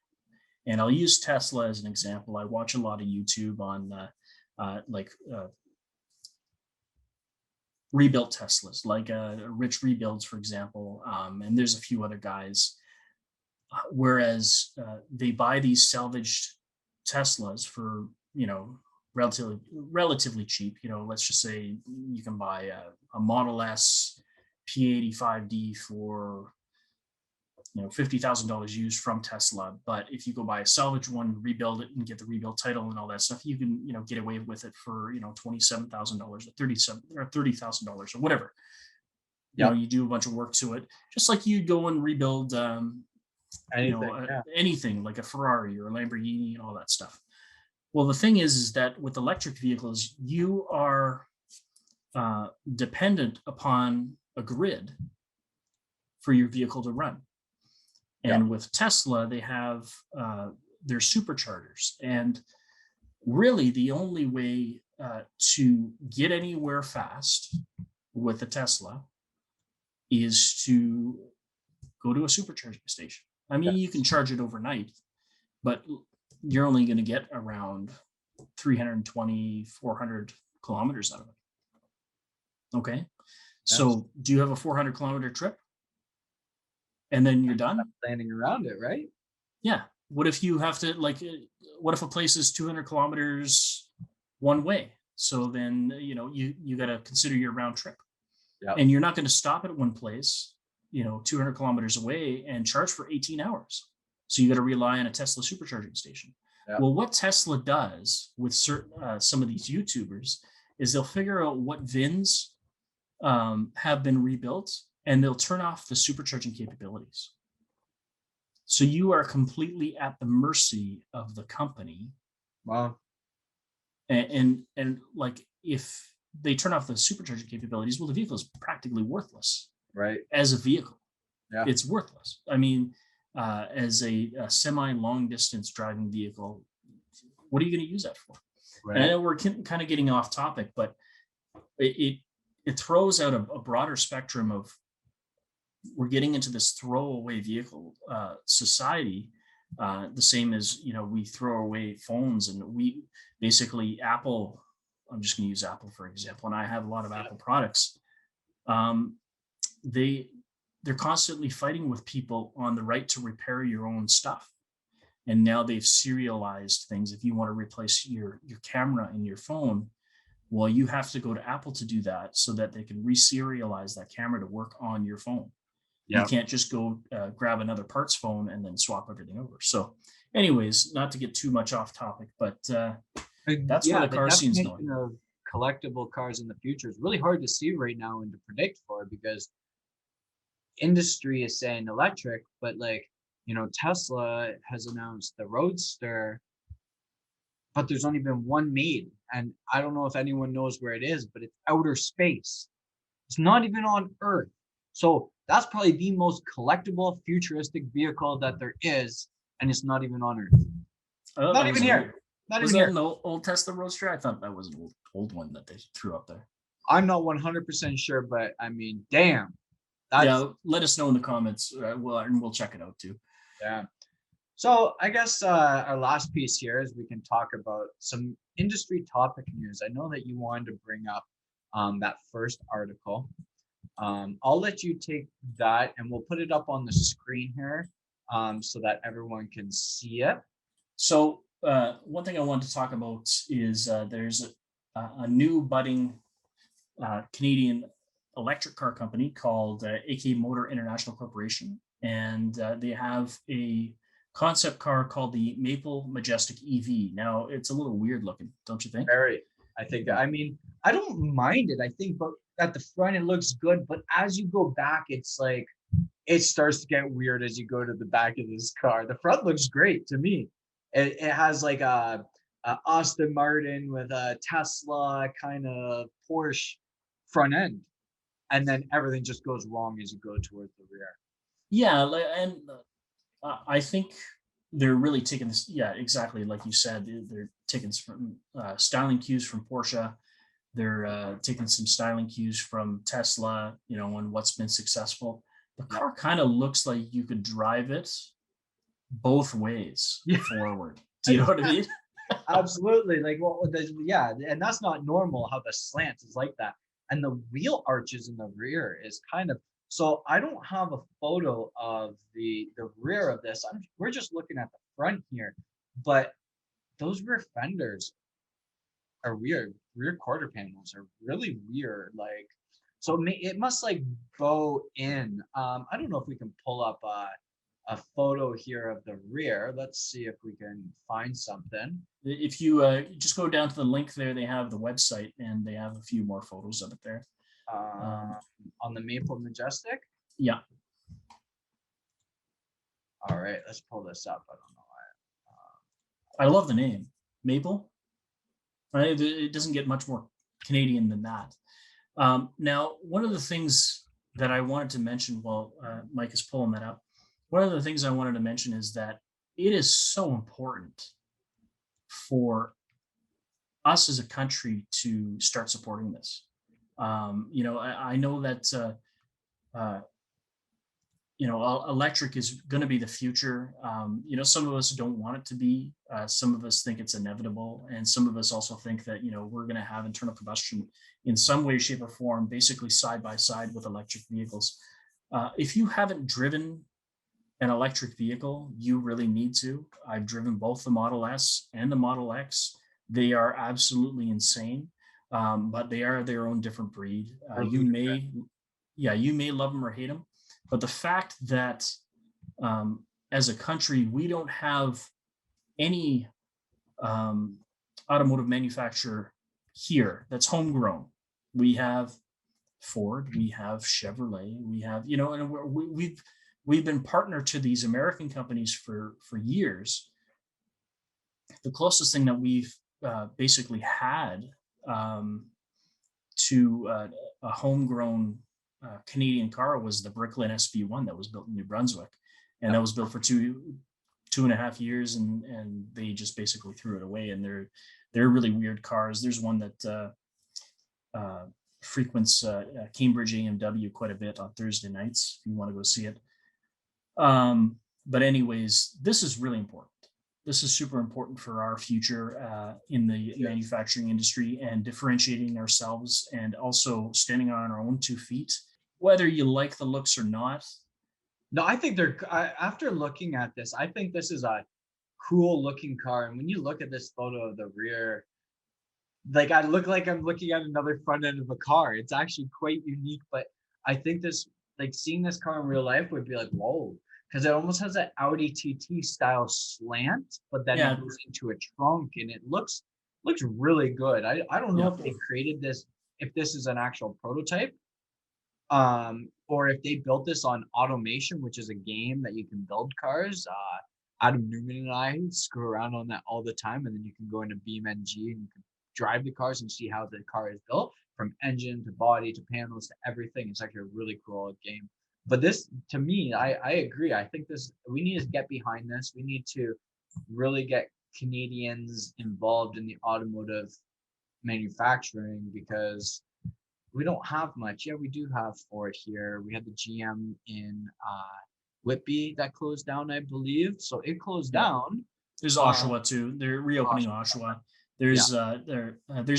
And I'll use Tesla as an example. I watch a lot of YouTube on rebuilt Teslas, like Rich Rebuilds, for example. And there's a few other guys. Whereas they buy these salvaged Teslas for, relatively cheap. Let's just say you can buy a Model S P85D for $50,000 used from Tesla. But if you go buy a salvage one, rebuild it, and get the rebuild title and all that stuff, you can get away with it for $27,000 or $30,000 or whatever. Yep. You do a bunch of work to it, just like you go and rebuild Anything. Yeah. anything like a Ferrari or a Lamborghini and all that stuff. Well, the thing is that with electric vehicles, you are dependent upon a grid for your vehicle to run. And Yep. with Tesla, they have their superchargers. And really, the only way to get anywhere fast with a Tesla is to go to a supercharging station. I mean, you can charge it overnight, but you're only going to get around 320, 400 kilometers out of it. Okay. Yes. So do you have a 400-kilometer trip? And then you're done? Planning around it, right? Yeah. what if you have to what if a place is 200 kilometers one way? So then, you got to consider your round trip, Yeah. and you're not going to stop at one place, 200 kilometers away and charge for 18 hours. So you got to rely on a Tesla supercharging station. Yeah. Well, what Tesla does with certain some of these YouTubers is they'll figure out what VINs have been rebuilt, and they'll turn off the supercharging capabilities. So you are completely at the mercy of the company. Wow. And like, if they turn off the supercharging capabilities, well, the vehicle is practically worthless. Right. As a vehicle. Yeah. It's worthless. I mean, as a semi long distance driving vehicle, what are you going to use that for? Right. And I know we're kind of getting off topic, but it throws out a broader spectrum of, we're getting into this throwaway vehicle society, the same as, we throw away phones, and we basically, Apple, I'm just going to use Apple for example, and I have a lot of Apple products. They're constantly fighting with people on the right to repair your own stuff. And now they've serialized things. If you want to replace your camera in your phone, well, you have to go to Apple to do that, so that they can reserialize that camera to work on your phone. You can't just go grab another parts phone and then swap everything over. So anyways, not to get too much off topic, but that's where the car scene's going. Of collectible cars in the future is really hard to see right now and to predict for, because industry is saying electric, but Tesla has announced the Roadster, but there's only been one made, and I don't know if anyone knows where it is, but it's outer space. It's not even on Earth. So that's probably the most collectible futuristic vehicle that there is, and it's not even on Earth. Not even here. Not even here. Was that an old Tesla Roadster? I thought that was an old one that they threw up there. I'm not 100% sure, but I mean, damn. Yeah, let us know in the comments. We'll check it out too. Yeah. So I guess our last piece here is we can talk about some industry topic news. I know that you wanted to bring up that first article. I'll let you take that, and we'll put it up on the screen here so that everyone can see it. So one thing I wanted to talk about is there's a new budding Canadian electric car company called AK Motor International Corporation, and they have a concept car called the Maple Majestic EV. Now, it's a little weird looking, don't you think? Very. I mean, I don't mind it. I think, but at the front it looks good, but as you go back, it's like it starts to get weird as you go to the back of this car. The front looks great to me. It has like a Aston Martin with a Tesla kind of Porsche front end, and then everything just goes wrong as you go towards the rear. Yeah, and I think they're really taking this. Yeah, exactly, like you said, they're taking some styling cues from Porsche. They're taking some styling cues from Tesla, and what's been successful. The car kind of looks like you could drive it both ways forward. Do you know what I mean? Absolutely. And that's not normal how the slant is like that. And the wheel arches in the rear is kind of, so I don't have a photo of the rear of this. We're just looking at the front here, but those rear fenders are weird. Rear quarter panels are really weird. So it must bow in. I don't know if we can pull up a photo here of the rear. Let's see if we can find something. If you just go down to the link there, they have the website, and they have a few more photos of it there. On the Maple Majestic? Yeah. All right, let's pull this up. I don't know why. I love the name, Maple. It doesn't get much more Canadian than that. Now, one of the things that I wanted to mention while Mike is pulling that up, one of the things I wanted to mention is that it is so important for us as a country to start supporting this. I know that electric is going to be the future. Some of us don't want it to be. Some of us think it's inevitable, and some of us also think that we're going to have internal combustion in some way, shape, or form, basically side by side with electric vehicles. If you haven't driven an electric vehicle, you really need to. I've driven both the Model S and the Model X. They are absolutely insane, but they are their own different breed. They're You ludicrous. may, yeah, you may love them or hate them, but the fact that as a country we don't have any um, automotive manufacturer here that's homegrown. We have Ford, we have Chevrolet, we have, you know, and we've been partner to these American companies for years. The closest thing that we've basically had um, to a homegrown Canadian car was the Bricklin SB1 that was built in New Brunswick, and that Yep. was built for 2.5 years, and they just basically threw it away. And they're really weird cars. There's one that uh, frequents Cambridge AMW quite a bit on Thursday nights if you want to go see it. But anyways, this is really important. This is super important for our future in the manufacturing industry, and differentiating ourselves and also standing on our own 2 feet, whether you like the looks or not. No, I think after looking at this, I think this is a cool looking car. And when you look at this photo of the rear, like I look like I'm looking at another front end of a car. It's actually quite unique, but I think this, like seeing this car in real life would be like, whoa, because it almost has that Audi TT style slant, but then Yeah, it goes into a trunk and it looks really good. I don't know yeah. if they created this, if this is an actual prototype, or if they built this on Automation, which is a game that you can build cars. Adam Newman and I screw around on that all the time, and then you can go into BeamNG and you can drive the cars and see how the car is built from engine to body to panels to everything. It's actually a really cool game. But this, to me, I agree. I think this, we need to get behind this. We need to really get Canadians involved in the automotive manufacturing, because we don't have much. Yeah, we do have Ford here. We had the GM in Whitby that closed down, I believe. So it closed Yeah. down. There's Uh, Oshawa too. They're reopening Oshawa. There's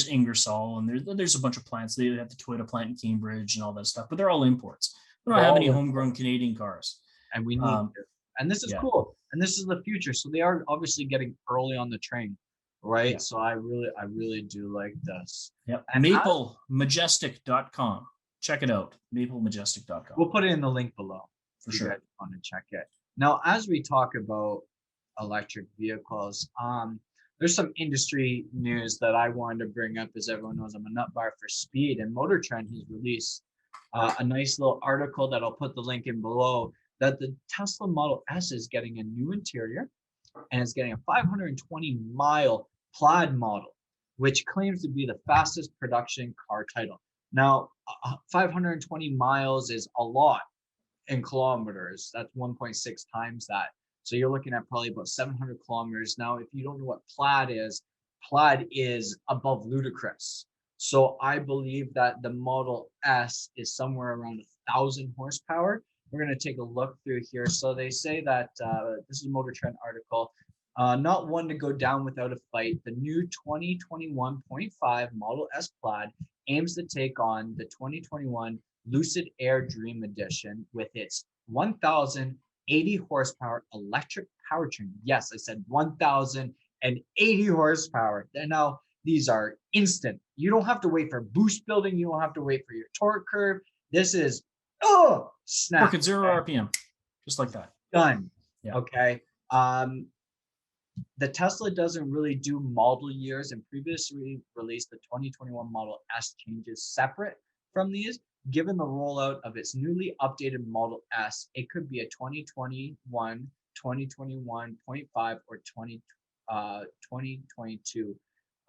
Ingersoll, and there's a bunch of plants. They have the Toyota plant in Cambridge and all that stuff, but they're all imports. We don't they're have any all homegrown Canadian cars. and we need Um, to. And this is yeah, cool. And this is the future. So they are obviously getting early on the train, right? yeah, So I really do like this. yeah. And MapleMajestic.com. Check it out. MapleMajestic.com we'll put it in the link below for if you guys sure. want to check it. Now, as we talk about electric vehicles, there's some industry news that I wanted to bring up. As everyone knows, I'm a nut bar for speed, and Motor Trend has released a nice little article that I'll put the link in below, that the Tesla Model S is getting a new interior and it's getting a 520-mile plaid model, which claims to be the fastest production car title. Now, 520 miles is a lot in kilometers. That's 1.6 times that. So you're looking at probably about 700 kilometers. Now, if you don't know what plaid is above ludicrous. So I believe that the Model S is somewhere around 1,000 horsepower. We're going to take a look through here. So they say that this is a Motor Trend article. Not one to go down without a fight. The new 2021.5 Model S Plaid aims to take on the 2021 Lucid Air Dream Edition with its 1,080 horsepower electric powertrain. Yes, I said 1,080 horsepower. And now these are instant. You don't have to wait for boost building. You don't have to wait for your torque curve. This is, oh, snap. Work at 0 RPM, just like that. Done. Yeah. Okay. The Tesla doesn't really do model years, and previously released the 2021 Model S changes separate from these. Given the rollout of its newly updated Model S, it could be a 2021, 2021.5, or 2022.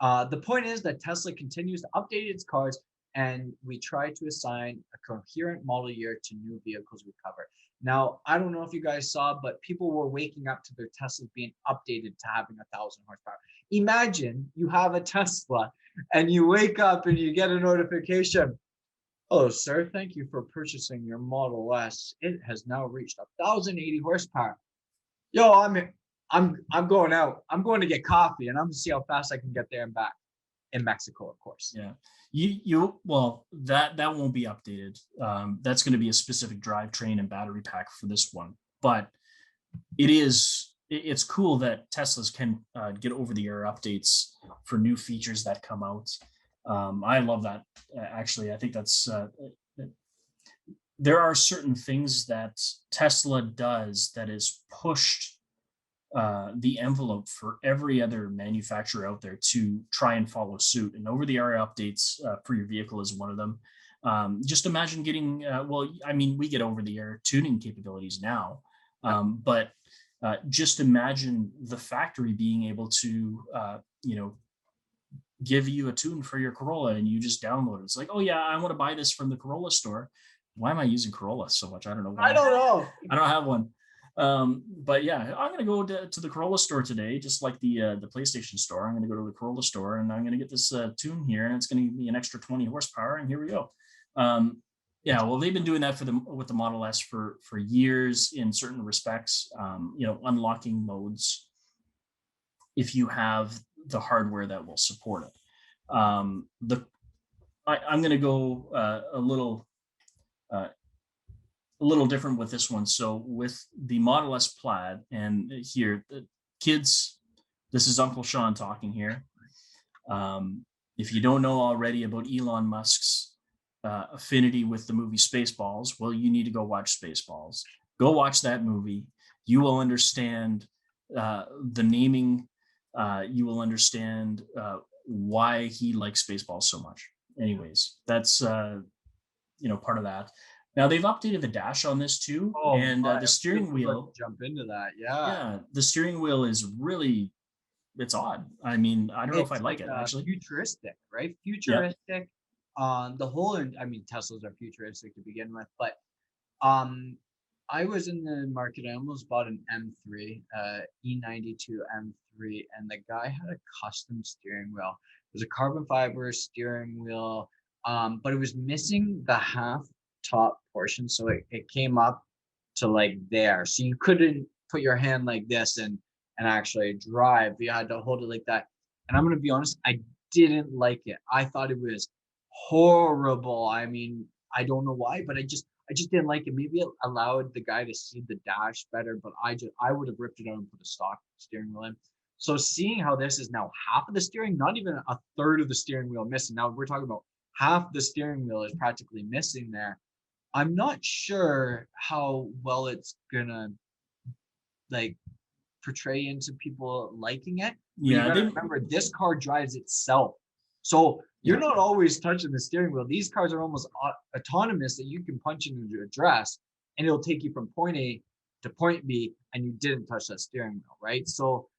The point is that Tesla continues to update its cars, and we try to assign a coherent model year to new vehicles we cover. Now, I don't know if you guys saw, but people were waking up to their Teslas being updated to having 1,000 horsepower. Imagine you have a Tesla and you wake up and you get a notification. Hello, sir. Thank you for purchasing your Model S. It has now reached 1,080 horsepower. Yo, I'm going out. I'm going to get coffee, and I'm going to see how fast I can get there and back in Mexico, of course. Yeah. Well, that won't be updated. That's going to be a specific drivetrain and battery pack for this one. But It's cool that Teslas can get over-the-air updates for new features that come out. I love that. Actually, I think that's there are certain things that Tesla does that is pushed the envelope for every other manufacturer out there to try and follow suit. And over-the-air updates for your vehicle is one of them. Just imagine getting, well, I mean, we get over-the-air tuning capabilities now, but just imagine the factory being able to, give you a tune for your Corolla and you just download it. It's like, oh yeah, I want to buy this from the Corolla store. Why am I using Corolla so much? I don't know why. I don't know. I don't have one. But yeah, I'm gonna go to the Corolla store today, just like the PlayStation store. I'm gonna go to the Corolla store and I'm gonna get this tune here, and it's gonna give me an extra 20 horsepower, and here we go. Yeah, well, they've been doing that with the Model S for years in certain respects. Unlocking modes if you have the hardware that will support it. I'm gonna go a little different with this one. So with the Model S Plaid, and here, the kids, this is Uncle Sean talking here. If you don't know already about Elon Musk's affinity with the movie Spaceballs, well, you need to go watch Spaceballs. Go watch that movie. You will understand the naming. You will understand why he likes Spaceballs so much. Anyways, that's part of that. Now they've updated the dash on this too, and the steering wheel. Jump into that, yeah. The steering wheel is really, it's odd. I mean, I don't know if I like it actually. Futuristic, right? Futuristic. The whole, I mean, Teslas are futuristic to begin with, but I was in the market. I almost bought an M3, E92 M3, and the guy had a custom steering wheel. It was a carbon fiber steering wheel, but it was missing the half top portion, so it came up to like there, so you couldn't put your hand like this and actually drive. You had to hold it like that, and I'm gonna be honest, I didn't like it. I thought it was horrible. I mean, I don't know why, but I just didn't like it. Maybe it allowed the guy to see the dash better, but I would have ripped it out and put a stock steering wheel in. So seeing how this is now half of the steering, not even a third of the steering wheel missing. Now we're talking about half the steering wheel is practically missing there. I'm not sure how well it's gonna like portray into people liking it. Yeah, you gotta remember, this car drives itself, so you're not always touching the steering wheel. These cars are almost autonomous, that you can punch into address and it'll take you from point A to point B, and you didn't touch that steering wheel, right? So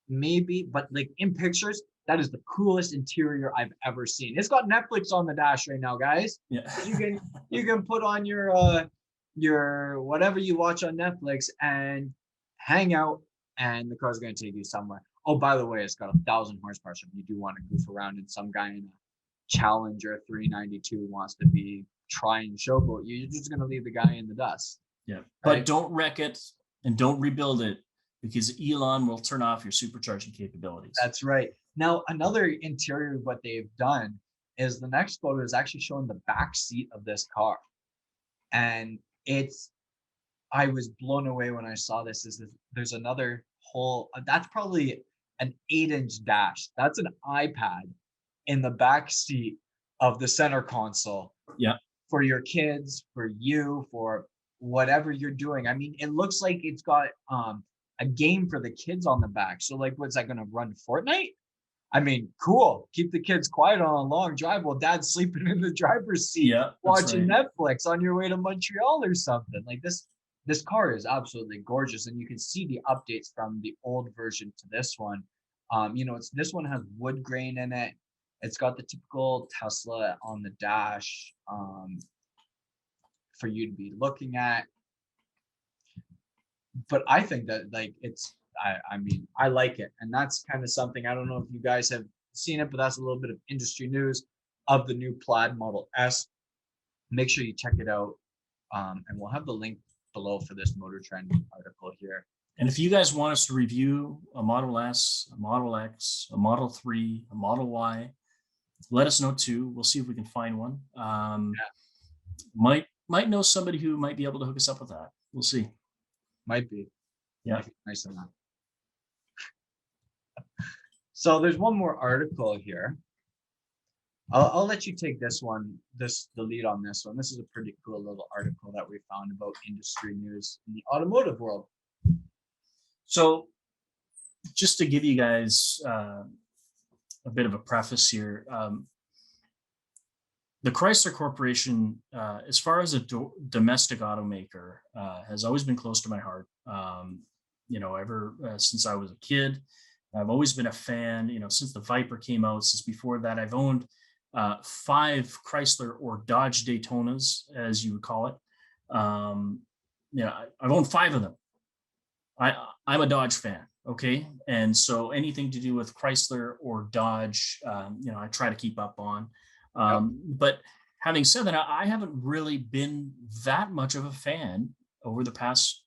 maybe, but like in pictures, that is the coolest interior I've ever seen. It's got Netflix on the dash right now, guys. Yeah. You can put on your whatever you watch on Netflix and hang out, and the car's going to take you somewhere. Oh, by the way, it's got 1,000 horsepower, so if you do want to goof around and some guy in a Challenger 392 wants to be trying showboat, you're just going to leave the guy in the dust. Yeah, right? But don't wreck it and don't rebuild it, because Elon will turn off your supercharging capabilities. That's right. Now, another interior, what they've done is the next photo is actually showing the back seat of this car. And I was blown away when I saw this. There's another whole, that's probably an 8-inch dash. That's an iPad in the back seat of the center console. Yeah. For your kids, for you, for whatever you're doing. I mean, it looks like it's got a game for the kids on the back. So like, what's that going to run, Fortnite? I mean, cool. Keep the kids quiet on a long drive while dad's sleeping in the driver's seat, watching Netflix on your way to Montreal or something. Like this car is absolutely gorgeous, and you can see the updates from the old version to this one. This one has wood grain in it. It's got the typical Tesla on the dash for you to be looking at. But I think that I mean, I like it. And that's kind of something, I don't know if you guys have seen it, but that's a little bit of industry news of the new Plaid Model S. Make sure you check it out. And we'll have the link below for this Motor Trend article here. And if you guys want us to review a Model S, a Model X, a Model 3, a Model Y, let us know too. We'll see if we can find one. Might know somebody who might be able to hook us up with that. We'll see. Might be. Yeah. Nice enough. So there's one more article here. I'll let you take this one, the lead on this one. This is a pretty cool little article that we found about industry news in the automotive world. So just to give you guys a bit of a preface here, the Chrysler Corporation, as far as a domestic automaker, has always been close to my heart. Ever since I was a kid, I've always been a fan. Since the Viper came out, since before that, I've owned 5 Chrysler or Dodge Daytonas, as you would call it. I've owned 5 of them. I'm a Dodge fan, okay? And so anything to do with Chrysler or Dodge, I try to keep up on. But having said that, I haven't really been that much of a fan over the past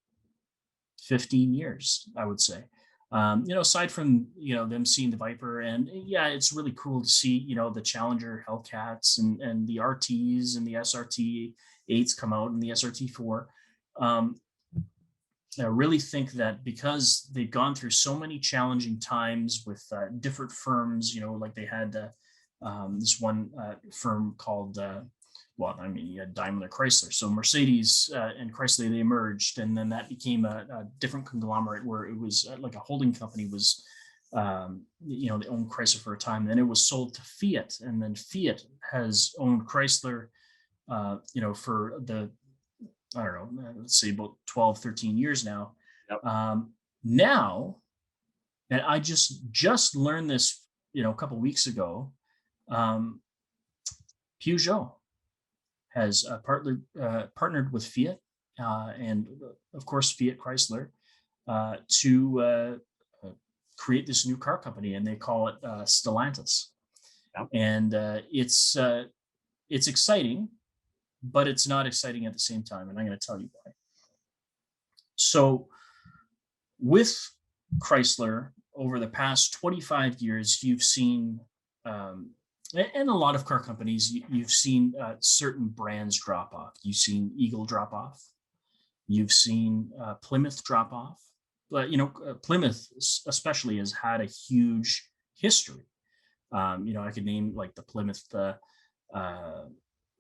15 years, I would say. Aside from, them seeing the Viper, and yeah, it's really cool to see, the Challenger Hellcats and the RTs and the SRT 8s come out and the SRT 4. I really think that because they've gone through so many challenging times with different firms, like they had this one firm called, you had Daimler Chrysler. So Mercedes and Chrysler, they merged, and then that became a different conglomerate where it was like a holding company was, they owned Chrysler for a time. Then it was sold to Fiat, and then Fiat has owned Chrysler, for the, I don't know, let's say about 12, 13 years now. Yep. Now, and I just learned this, a couple of weeks ago, Peugeot has partnered with Fiat and of course Fiat Chrysler to create this new car company, and they call it Stellantis. Yep. And it's exciting, but it's not exciting at the same time, and I'm going to tell you why. So with Chrysler, over the past 25 years, you've seen, and a lot of car companies, you've seen certain brands drop off. You've seen Eagle drop off. You've seen Plymouth drop off. But, Plymouth especially has had a huge history. I could name like the Plymouth,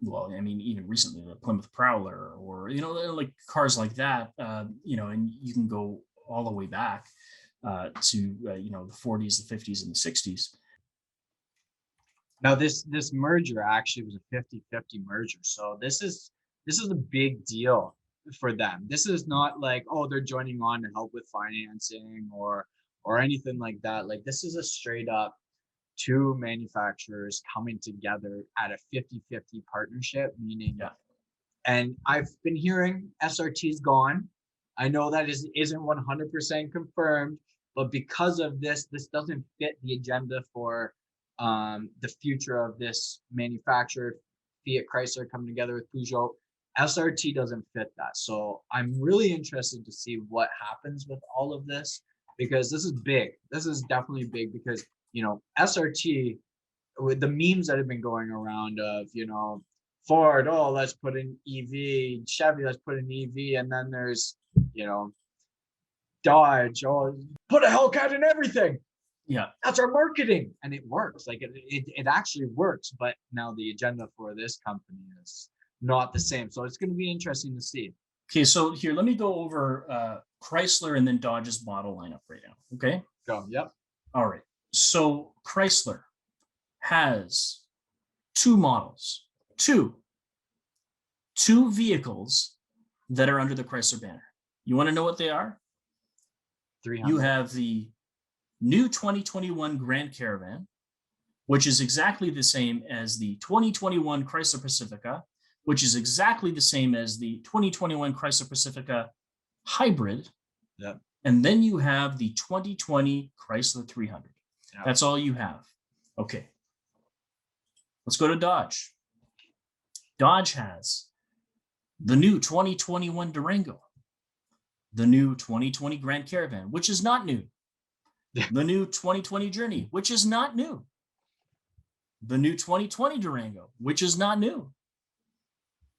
even recently the Plymouth Prowler, or, like cars like that, and you can go all the way back to, the 40s, the 50s, and the 60s. Now this merger actually was a 50-50 merger. So this is a big deal for them. This is not like, oh, they're joining on to help with financing or anything like that. Like, this is a straight up 2 manufacturers coming together at a 50-50 partnership, meaning, Yeah. And I've been hearing SRT's gone. I know that isn't 100% confirmed, but because of this doesn't fit the agenda for the future of this manufacturer, Fiat Chrysler coming together with Peugeot. SRT doesn't fit that. So I'm really interested to see what happens with all of this, because this is big. This is definitely big because, SRT, with the memes that have been going around of, Ford, oh, let's put in EV, Chevy, let's put in EV, and then there's, Dodge, oh, put a Hellcat in everything. Yeah, that's our marketing, and it works. Like it actually works. But now the agenda for this company is not the same. So it's going to be interesting to see. Okay, so here, let me go over Chrysler and then Dodge's model lineup right now. Okay. Go. Yep. All right. So Chrysler has 2 models, two vehicles that are under the Chrysler banner. You want to know what they are? 300. You have the new 2021 Grand Caravan, which is exactly the same as the 2021 Chrysler Pacifica, which is exactly the same as the 2021 Chrysler Pacifica Hybrid. Yep. And then you have the 2020 Chrysler 300. Yep. That's all you have. Okay. Let's go to Dodge. Dodge has the new 2021 Durango, the new 2020 Grand Caravan, which is not new. The new 2020 Journey, which is not new. The new 2020 Durango, which is not new.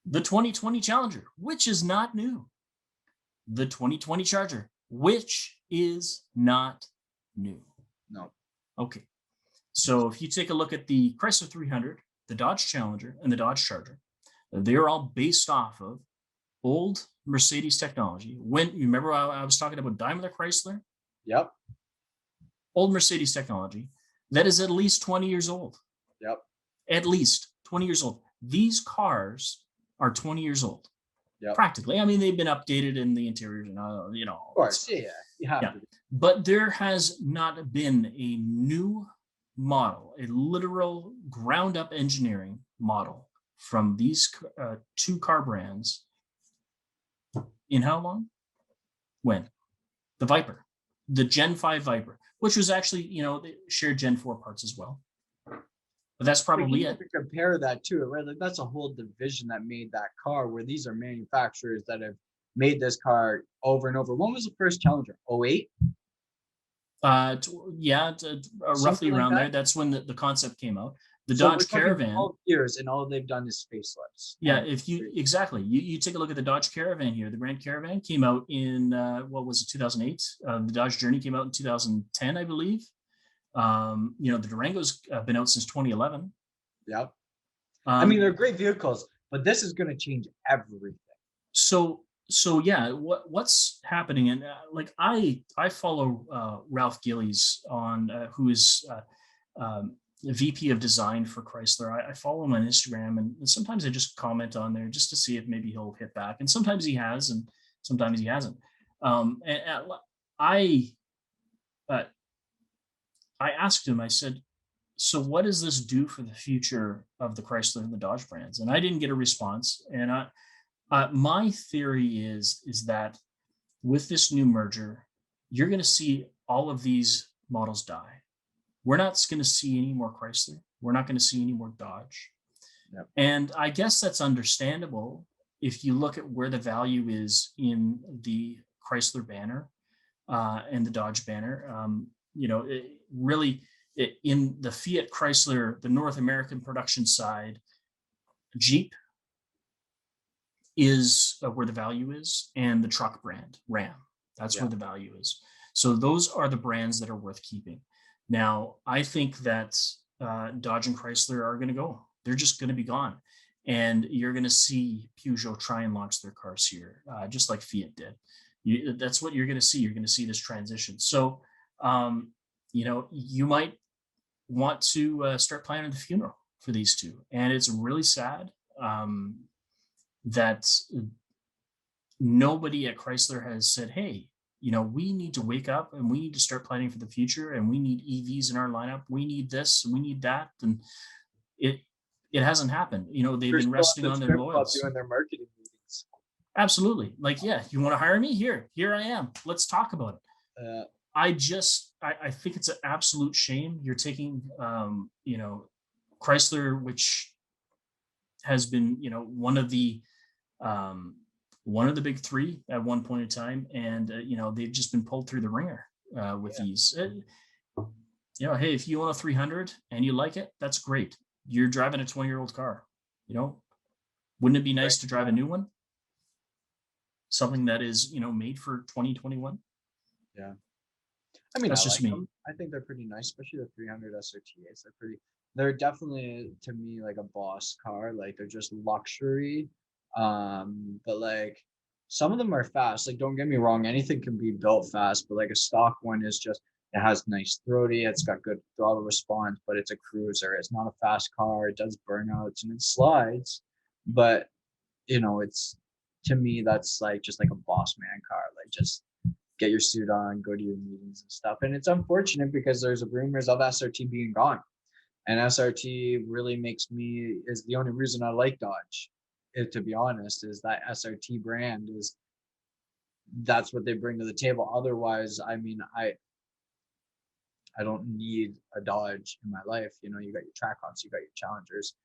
The 2020 Challenger, which is not new. The 2020 Charger, which is not new. No. Okay. So if you take a look at the Chrysler 300, the Dodge Challenger, and the Dodge Charger, they're all based off of old Mercedes technology. When you remember I was talking about Daimler Chrysler, Yep. old Mercedes technology that is at least 20 years old. Yep. At least 20 years old. These cars are 20 years old. Yep. Practically. I mean, they've been updated in the interiors and Of course. Yeah. You have to. But there has not been a new model, a literal ground up engineering model from these two car brands in how long? When? The Viper, the Gen 5 Viper, which was actually, they shared Gen 4 parts as well. But that's probably it. To compare that to it, right? Like that's a whole division that made that car, where these are manufacturers that have made this car over and over. When was the first Challenger? 08? Roughly around there. That's when the concept came out. The So Dodge Caravan. 12 years, and all they've done is facelifts. Yeah, if you exactly, you take a look at the Dodge Caravan here. The Grand Caravan came out in what was it, 2008? The Dodge Journey came out in 2010, I believe. The Durango's been out since 2011. Yep. I mean, they're great vehicles, but this is going to change everything. So yeah, what's happening? And like I follow Ralph Gillies on who is VP of design for Chrysler. I follow him on Instagram, and sometimes I just comment on there just to see if maybe he'll hit back. And sometimes he has, and sometimes he hasn't. I asked him, I said, so what does this do for the future of the Chrysler and the Dodge brands? And I didn't get a response. And my theory is that with this new merger, you're going to see all of these models die. We're not going to see any more Chrysler. We're not going to see any more Dodge. Yep. And I guess that's understandable if you look at where the value is in the Chrysler banner and the Dodge banner. In the Fiat Chrysler, the North American production side, Jeep is where the value is, and the truck brand, Ram, that's where the value is. So those are the brands that are worth keeping. Now, I think that Dodge and Chrysler are going to go. They're just going to be gone. And you're going to see Peugeot try and launch their cars here, just like Fiat did. That's what you're going to see. You're going to see this transition. So, you might want to start planning the funeral for these two. And it's really sad that nobody at Chrysler has said, hey, we need to wake up and we need to start planning for the future, and we need EVs in our lineup. We need this, we need that. And it hasn't happened. They've been resting on their laurels. Doing their marketing meetings. Absolutely. Like, yeah, you want to hire me? Here I am. Let's talk about it. I think it's an absolute shame. You're taking, Chrysler, which has been, one of the big three at one point in time, and they've just been pulled through the ringer with these. Hey, if you own a 300 and you like it, that's great. You're driving a 20-year-old car. Wouldn't it be nice to drive a new one? Something that is, made for 2021. Yeah. I mean, that's just me. Them. I think they're pretty nice, especially the 300 SRTs. They're definitely, to me, like a boss car. Like, they're just luxury. But like, some of them are fast. Like, don't get me wrong, anything can be built fast, but like a stock one is just, it has nice throaty, it's got good throttle response, but it's a cruiser. It's not a fast car. It does burnouts and it slides, but it's, to me, that's like just like a boss man car. Like, just get your suit on, go to your meetings and stuff. And it's unfortunate because there's rumors of SRT being gone, and SRT really is the only reason I like Dodge. To be honest, is that SRT brand that's what they bring to the table. Otherwise, I mean, I don't need a Dodge in my life. You got your Trackhawks, you got your Challengers,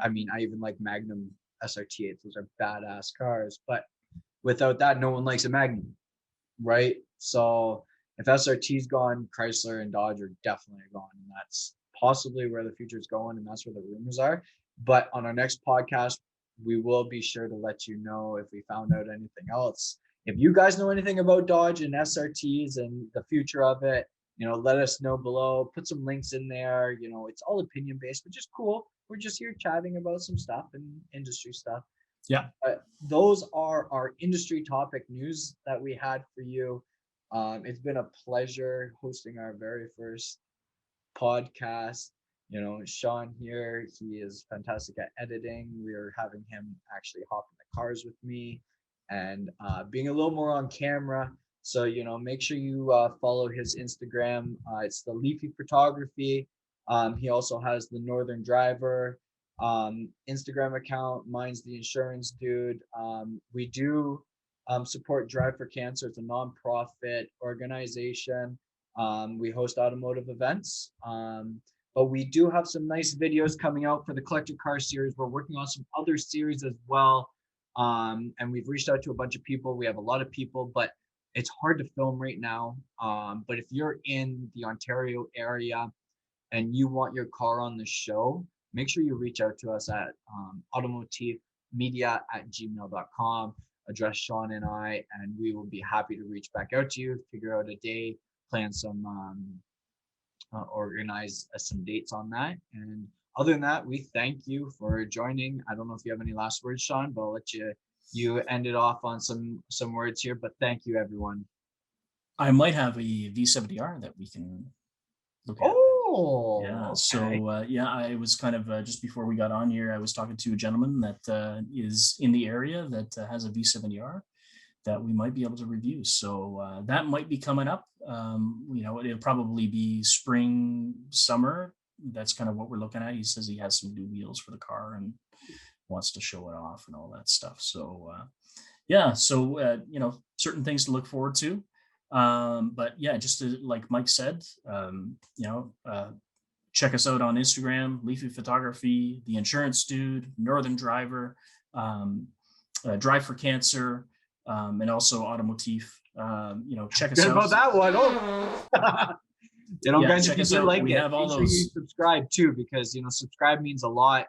I mean, I even like Magnum SRT8s. Those are badass cars, but without that, no one likes a Magnum, right? So if SRT's gone, Chrysler and Dodge are definitely gone, and that's possibly where the future is going, and that's where the rumors are. But on our next podcast, we will be sure to let you know if we found out anything else. if you guys know anything about Dodge and SRTs and the future of it, let us know below. Put some links in there. It's all opinion based, which is cool. We're just here chatting about some stuff and industry stuff. Yeah. Those are our industry topic news that we had for you. It's been a pleasure hosting our very first podcast. Sean here, he is fantastic at editing. We're having him actually hop in the cars with me and being a little more on camera. So, make sure you follow his Instagram. It's the Leafy Photography. He also has the Northern Driver Instagram account. Mine's the Insurance Dude. We do support Drive for Cancer. It's a nonprofit organization. We host automotive events. But we do have some nice videos coming out for the Collectible Car series. We're working on some other series as well. And we've reached out to a bunch of people. We have a lot of people, but it's hard to film right now. But if you're in the Ontario area and you want your car on the show, make sure you reach out to us at automotifmedia@gmail.com. Address Sean and I, and we will be happy to reach back out to you, figure out a day, plan some, organize some dates on that. And other than that, we thank you for joining. I don't know if you have any last words, Sean, but I'll let you end it off on some words here. But thank you, everyone. I might have a V70R that we can look at. Oh, yeah. Okay. So I was kind of just before we got on here, I was talking to a gentleman that is in the area that has a V70R that we might be able to review. So that might be coming up. It'll probably be spring, summer. That's kind of what we're looking at. He says he has some new wheels for the car and wants to show it off and all that stuff. So certain things to look forward to. But yeah, just like Mike said, check us out on Instagram, Leafy Photography, The Insurance Dude, Northern Driver, Drive for Cancer, and also Auto-Motif. Check us out. About that one. Oh. Guys, if you did like it, have all make sure you subscribe too, because subscribe means a lot.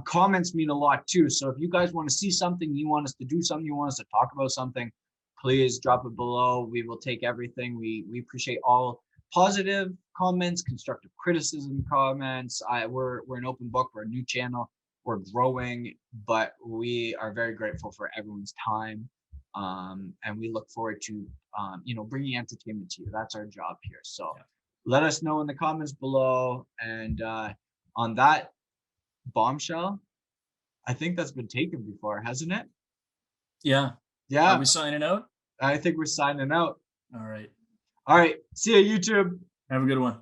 Comments mean a lot too. So if you guys want to see something, you want us to do something, you want us to talk about something, please drop it below. We will take everything. We appreciate all positive comments, constructive criticism comments. We're an open book. We're a new channel. We're growing, but we are very grateful for everyone's time. And we look forward to, bringing entertainment to you. That's our job here. So let us know in the comments below. And on that bombshell, I think that's been taken before, hasn't it? Yeah. Yeah. Are we signing out? I think we're signing out. All right. All right. See you, YouTube. Have a good one.